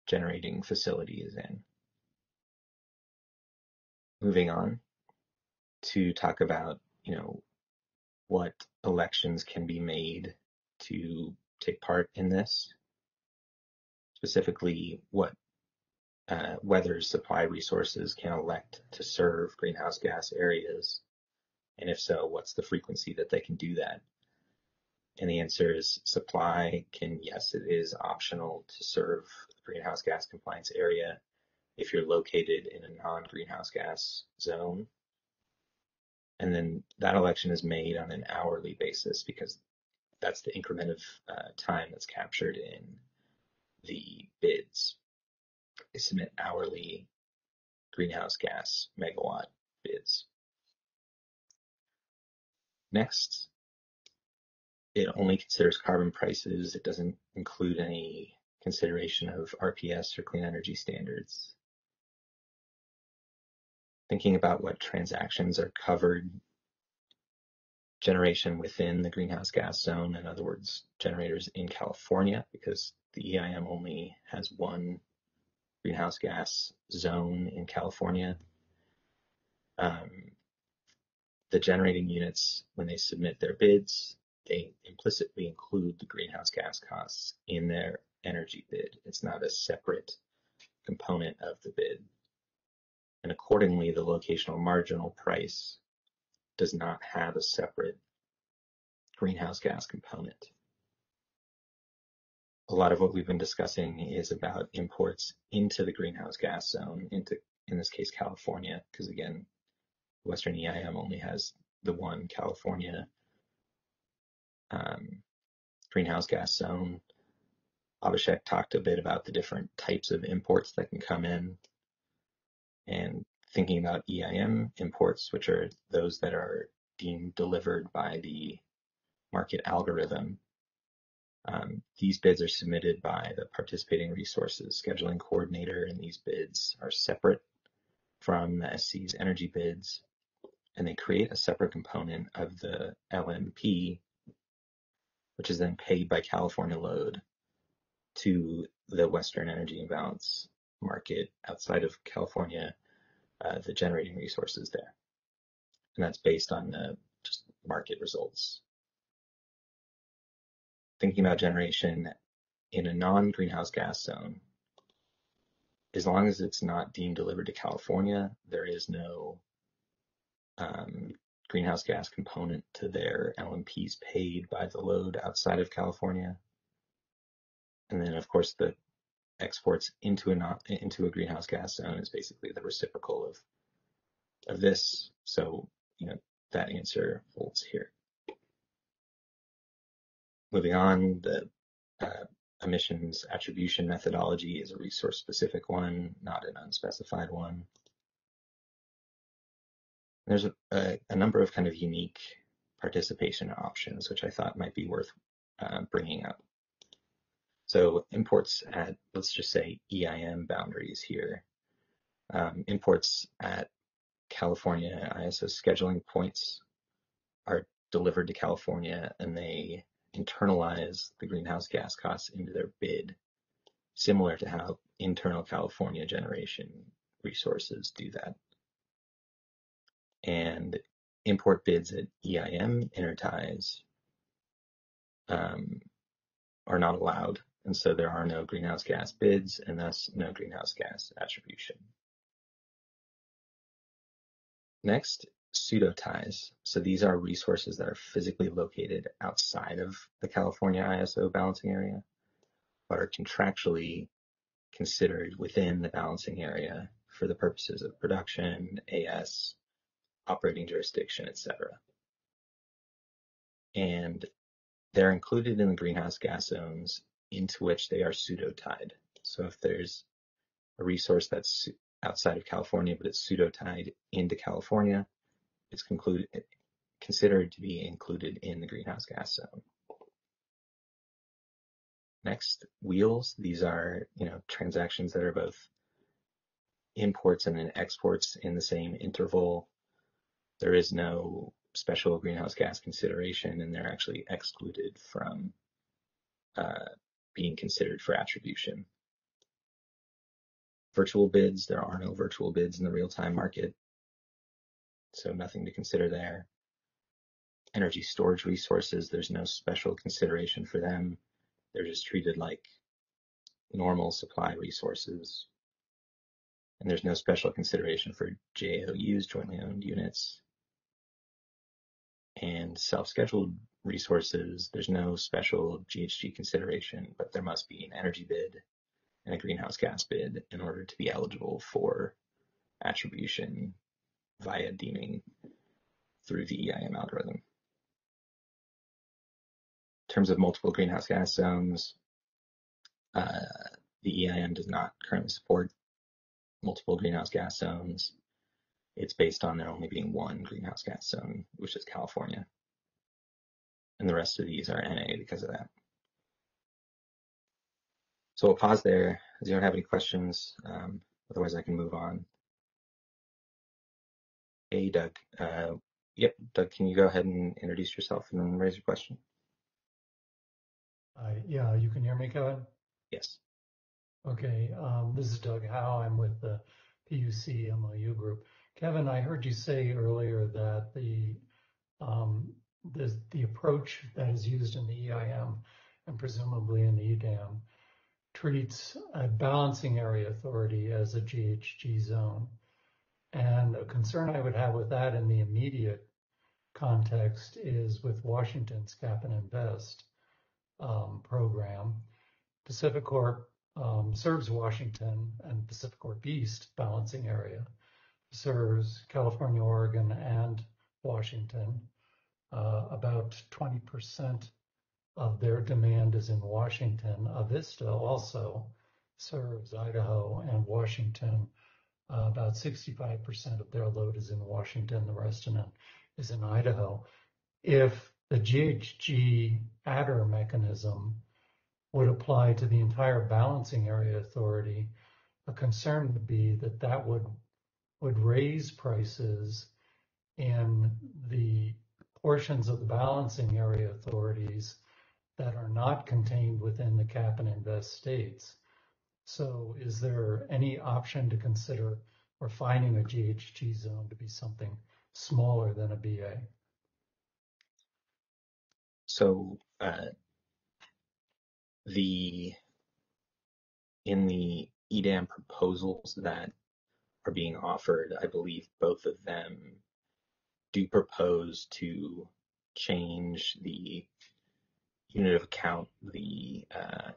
generating facility is in. Moving on to talk about, what elections can be made to take part in this, specifically whether supply resources can elect to serve greenhouse gas areas, and if so, what's the frequency that they can do that? And the answer is supply can, yes, it is optional to serve the greenhouse gas compliance area if you're located in a non-greenhouse gas zone. And then that election is made on an hourly basis because that's the increment of time that's captured in the bids. They submit hourly greenhouse gas megawatt bids. Next, it only considers carbon prices. It doesn't include any consideration of RPS or clean energy standards. Thinking about what transactions are covered, generation within the greenhouse gas zone, in other words, generators in California, because the EIM only has one greenhouse gas zone in California. The generating units, when they submit their bids, they implicitly include the greenhouse gas costs in their energy bid. It's not a separate component of the bid. And accordingly, the locational marginal price does not have a separate greenhouse gas component. A lot of what we've been discussing is about imports into the greenhouse gas zone, in this case, California, because again, Western EIM only has the one California greenhouse gas zone. Abhishek talked a bit about the different types of imports that can come in, and thinking about EIM imports, which are those that are deemed delivered by the market algorithm. These bids are submitted by the participating resources scheduling coordinator, and these bids are separate from the SC's energy bids, and they create a separate component of the LMP, which is then paid by California Load to the Western Energy Imbalance market outside of California, the generating resources there. And that's based on the just market results. Thinking about generation in a non-greenhouse gas zone, as long as it's not deemed delivered to California, there is no greenhouse gas component to their LMPs paid by the load outside of California. And then, of course, the exports into a greenhouse gas zone is basically the reciprocal of this. So, that answer holds here. Moving on, the emissions attribution methodology is a resource-specific one, not an unspecified one. There's a number of kind of unique participation options, which I thought might be worth bringing up. So imports at, let's just say, EIM boundaries here. Imports at California ISO scheduling points are delivered to California, and they internalize the greenhouse gas costs into their bid, similar to how internal California generation resources do that. And import bids at EIM interties are not allowed, and so there are no greenhouse gas bids, and thus no greenhouse gas attribution. Next, pseudo-ties. So these are resources that are physically located outside of the California ISO balancing area, but are contractually considered within the balancing area for the purposes of production, AS, operating jurisdiction, etc. And they're included in the greenhouse gas zones into which they are pseudo-tied. So if there's a resource that's outside of California, but it's pseudo-tied into California, it's considered to be included in the greenhouse gas zone. Next, wheels. These are, transactions that are both imports and then exports in the same interval. There is no special greenhouse gas consideration, and they're actually excluded from being considered for attribution. Virtual bids, there are no virtual bids in the real-time market, so nothing to consider there. Energy storage resources, there's no special consideration for them. They're just treated like normal supply resources. And there's no special consideration for JOUs, jointly owned units. And self-scheduled resources, there's no special GHG consideration, but there must be an energy bid and a greenhouse gas bid in order to be eligible for attribution via deeming through the EIM algorithm. In terms of multiple greenhouse gas zones, the EIM does not currently support multiple greenhouse gas zones. It's based on there only being one greenhouse gas zone, which is California. And the rest of these are NA because of that. So we'll pause there. Does anyone have any questions? Otherwise, I can move on. Hey, Doug. Yep, Doug, can you go ahead and introduce yourself and then raise your question? Yeah, you can hear me, Kevin? Yes. Okay, this is Doug Howe. I'm with the PUC MOU group. Kevin, I heard you say earlier that the approach that is used in the EIM and presumably in the EDAM treats a balancing area authority as a GHG zone. And a concern I would have with that in the immediate context is with Washington's Cap and Invest program. PacificCore serves Washington, and PacificCore East balancing area serves California, Oregon, and Washington. About 20% of their demand is in Washington. Avista also serves Idaho and Washington. About 65% of their load is in Washington. The rest is in Idaho. If the GHG adder mechanism would apply to the entire balancing area authority, a concern would be that would raise prices in the portions of the balancing area authorities that are not contained within the Cap and Invest states. So is there any option to consider refining a GHG zone to be something smaller than a BA? So in the EDAM proposals that are being offered, I believe both of them do propose to change the unit of account the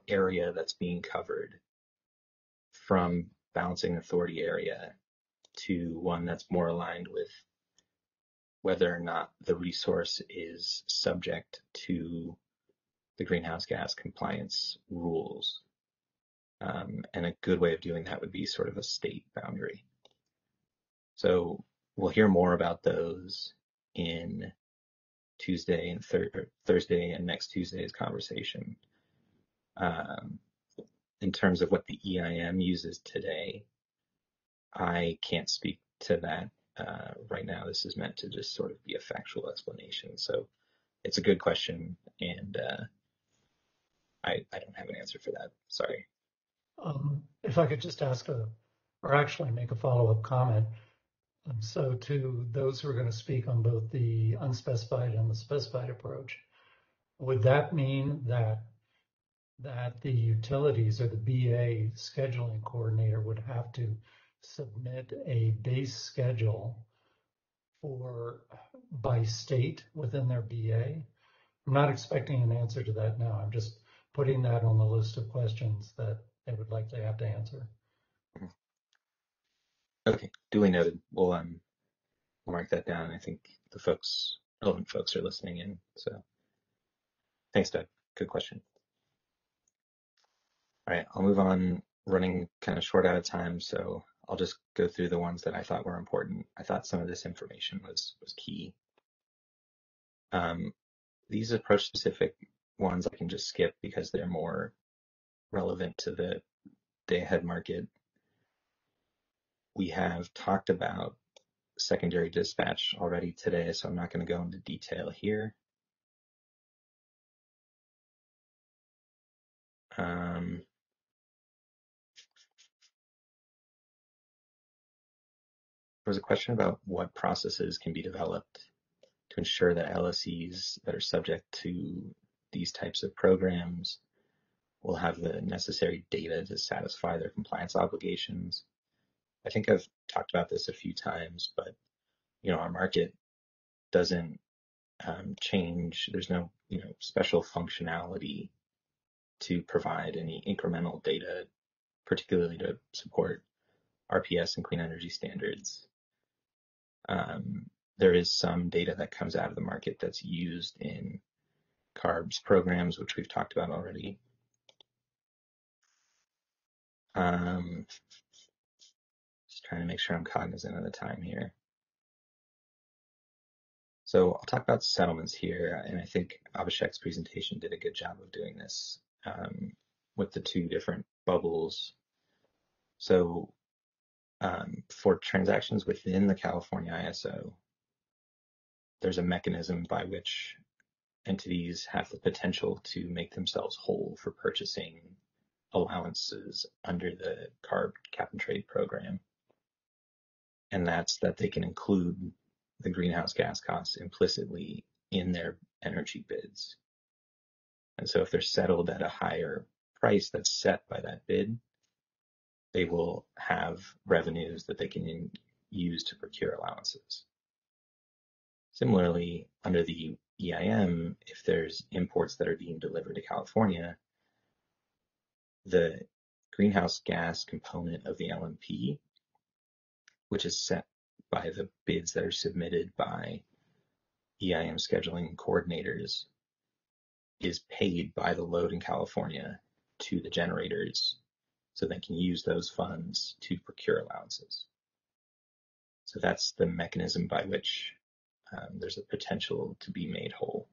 area that's being covered from balancing authority area to one that's more aligned with whether or not the resource is subject to the greenhouse gas compliance rules. And a good way of doing that would be sort of a state boundary. So we'll hear more about those in Tuesday and Thursday and next Tuesday's conversation. In terms of what the EIM uses today, I can't speak to that right now. This is meant to just sort of be a factual explanation. So it's a good question, and I don't have an answer for that. Sorry. If I could just ask or actually make a follow-up comment. So to those who are going to speak on both the unspecified and the specified approach, would that mean that the utilities or the BA scheduling coordinator would have to submit a base schedule by state within their BA? I'm not expecting an answer to that now. I'm just putting that on the list of questions that they would likely have to answer. Okay, duly noted. We'll mark that down. I think the relevant folks are listening in. So thanks, Doug. Good question. All right, I'll move on, running kind of short out of time, so I'll just go through the ones that I thought were important. I thought some of this information was key. These approach-specific ones I can just skip because they're more relevant to the day-ahead market. We have talked about secondary dispatch already today, so I'm not going to go into detail here. There was a question about what processes can be developed to ensure that LSEs that are subject to these types of programs will have the necessary data to satisfy their compliance obligations. I think I've talked about this a few times, but our market doesn't change. There's no special functionality to provide any incremental data, particularly to support RPS and clean energy standards. There is some data that comes out of the market that's used in Carbs programs, which we've talked about already. Just trying to make sure I'm cognizant of the time here. So I'll talk about settlements here, and I think Abhishek's presentation did a good job of doing this with the two different bubbles. So for transactions within the California ISO, there's a mechanism by which entities have the potential to make themselves whole for purchasing allowances under the CARB cap and trade program. And that's that they can include the greenhouse gas costs implicitly in their energy bids. And so if they're settled at a higher price that's set by that bid, they will have revenues that they can use to procure allowances. Similarly, under the EIM, if there's imports that are being delivered to California, the greenhouse gas component of the LMP, which is set by the bids that are submitted by EIM scheduling coordinators, is paid by the load in California to the generators so they can use those funds to procure allowances. So that's the mechanism by which there's a potential to be made whole.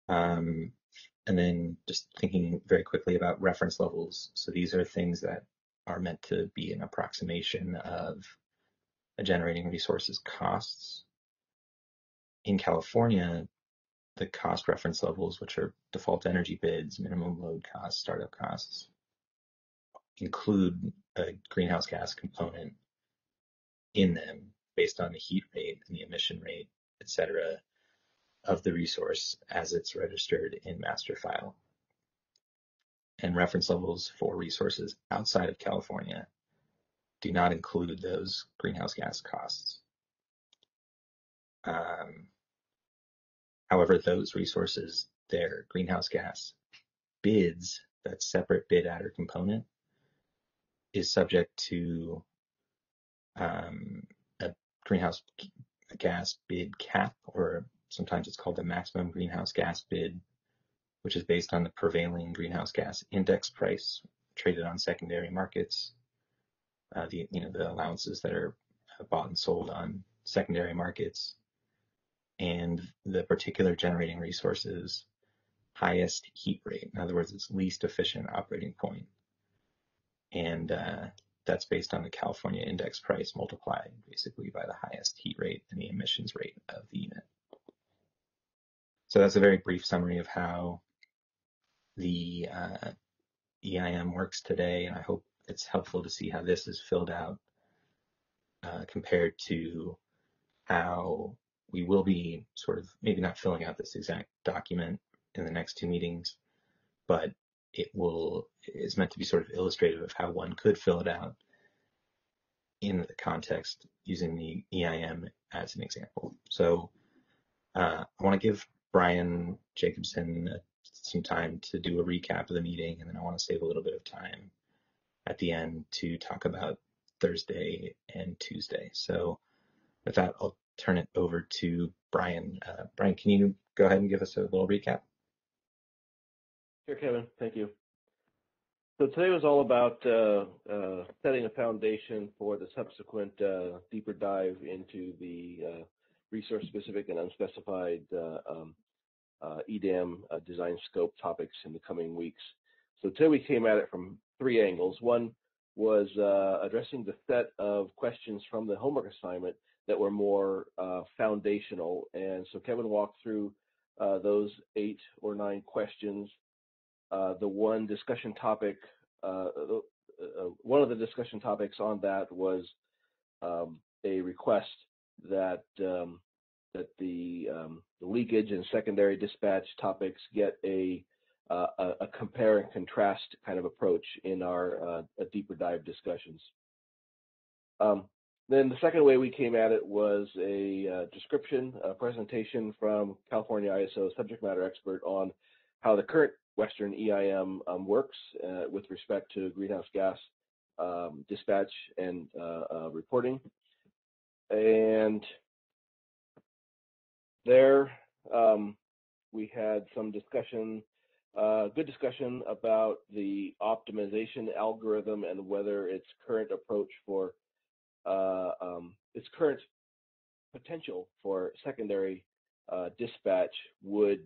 And then just thinking very quickly about reference levels. So these are things that are meant to be an approximation of a generating resource's costs. In California, the cost reference levels, which are default energy bids, minimum load costs, startup costs, include a greenhouse gas component in them based on the heat rate and the emission rate, et cetera, of the resource as it's registered in master file. And reference levels for resources outside of California do not include those greenhouse gas costs. However, those resources their greenhouse gas bids, that separate bid adder component, is subject to a greenhouse gas bid cap, or sometimes it's called the maximum greenhouse gas bid, which is based on the prevailing greenhouse gas index price traded on secondary markets, the allowances that are bought and sold on secondary markets, and the particular generating resource's highest heat rate. In other words, its least efficient operating point. And that's based on the California index price multiplied basically by the highest heat rate and the emissions rate of the unit. So that's a very brief summary of how the EIM works today, and I hope it's helpful to see how this is filled out compared to how we will be sort of maybe not filling out this exact document in the next 2 meetings, but is meant to be sort of illustrative of how one could fill it out in the context using the EIM as an example. So I want to give Brian Jacobson some time to do a recap of the meeting, and then I want to save a little bit of time at the end to talk about Thursday and Tuesday. So with that, I'll turn it over to Brian. Brian, can you go ahead and give us a little recap? Sure, Kevin. Thank you. So today was all about setting a foundation for the subsequent deeper dive into the resource-specific and unspecified EDAM design scope topics in the coming weeks. So today we came at it from 3 angles. One was addressing the set of questions from the homework assignment that were more foundational. And so Kevin walked through those 8 or 9 questions. The one discussion topic, one of the discussion topics on that was a request that the leakage and secondary dispatch topics get a compare and contrast kind of approach in our deeper dive discussions. Then the second way we came at it was a presentation from California ISO subject matter expert on how the current Western EIM works with respect to greenhouse gas dispatch and reporting. And there we had some discussion, good discussion about the optimization algorithm and whether its current approach for its current potential for secondary dispatch would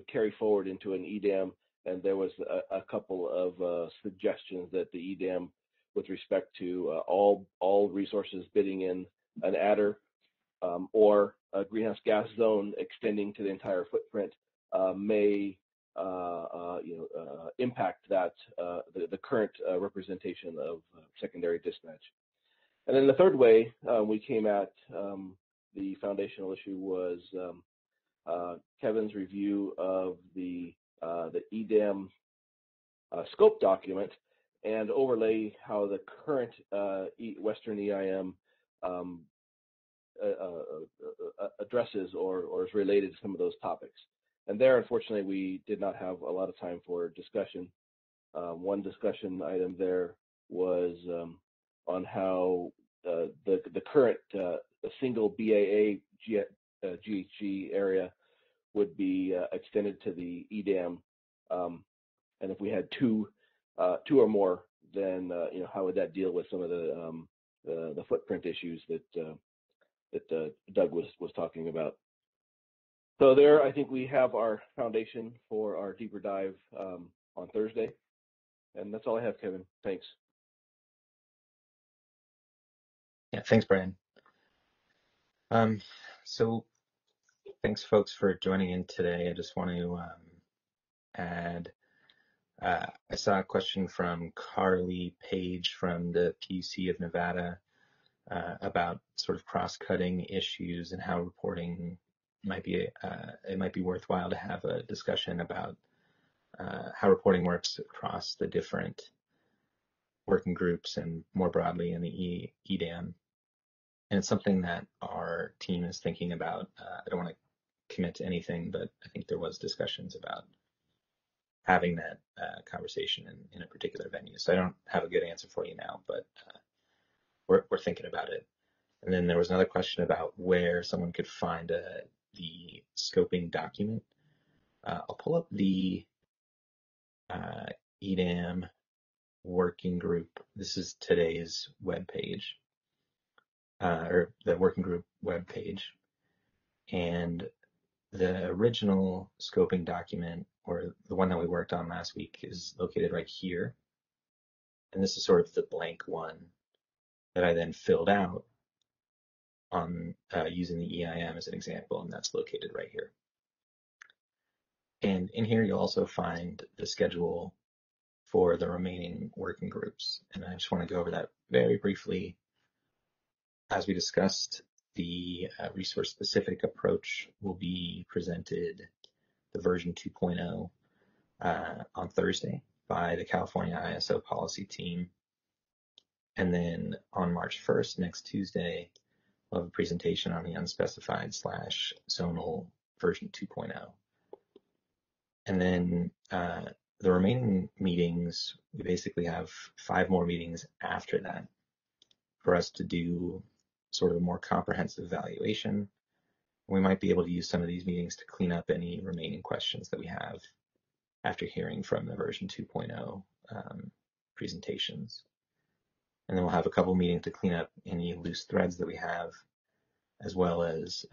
carry forward into an EDAM, and there was a couple of suggestions that the EDAM, with respect to all resources bidding in an adder or a greenhouse gas zone extending to the entire footprint, may impact that the current representation of secondary dispatch. And then the third way we came at the foundational issue was Kevin's review of the EDAM scope document and overlay how the current Western EIM addresses or is related to some of those topics. And there, unfortunately, we did not have a lot of time for discussion. One discussion item there was on how the current single BAA GHG area would be extended to the EDAM, and if we had two or more, then how would that deal with some of the footprint issues that Doug was talking about? So there, I think we have our foundation for our deeper dive on Thursday, and that's all I have, Kevin. Thanks. Yeah, thanks, Brian. So thanks, folks, for joining in today. I just want to add, I saw a question from Carly Page from the PUC of Nevada about sort of cross-cutting issues and how reporting might be, it might be worthwhile to have a discussion about how reporting works across the different working groups and more broadly in the EDAM. And it's something that our team is thinking about. I don't want to commit to anything, but I think there was discussions about having that conversation in a particular venue. So I don't have a good answer for you now, but we're thinking about it. And then there was another question about where someone could find the scoping document. I'll pull up the EDAM working group. This is today's web page, or the working group web page. And the original scoping document, or the one that we worked on last week, is located right here. And this is sort of the blank one that I then filled out on using the EIM as an example, and that's located right here. And in here, you'll also find the schedule for the remaining working groups. And I just want to go over that very briefly. As we discussed, the resource-specific approach will be presented, the version 2.0, on Thursday by the California ISO policy team. And then on March 1st, next Tuesday, we'll have a presentation on the unspecified/zonal version 2.0. And then the remaining meetings, we basically have 5 more meetings after that for us to do sort of a more comprehensive evaluation. We might be able to use some of these meetings to clean up any remaining questions that we have after hearing from the version 2.0 presentations. And then we'll have a couple meetings to clean up any loose threads that we have, as well as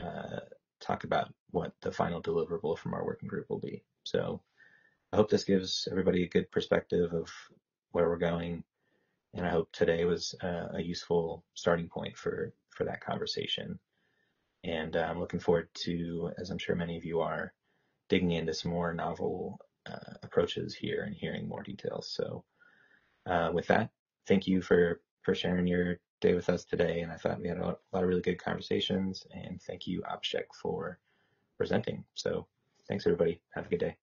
talk about what the final deliverable from our working group will be. So I hope this gives everybody a good perspective of where we're going. And I hope today was a useful starting point for that conversation. And I'm looking forward to, as I'm sure many of you are, digging into some more novel approaches here and hearing more details. So with that, thank you for sharing your day with us today. And I thought we had a lot of really good conversations. And thank you, Abhishek, for presenting. So thanks, everybody. Have a good day.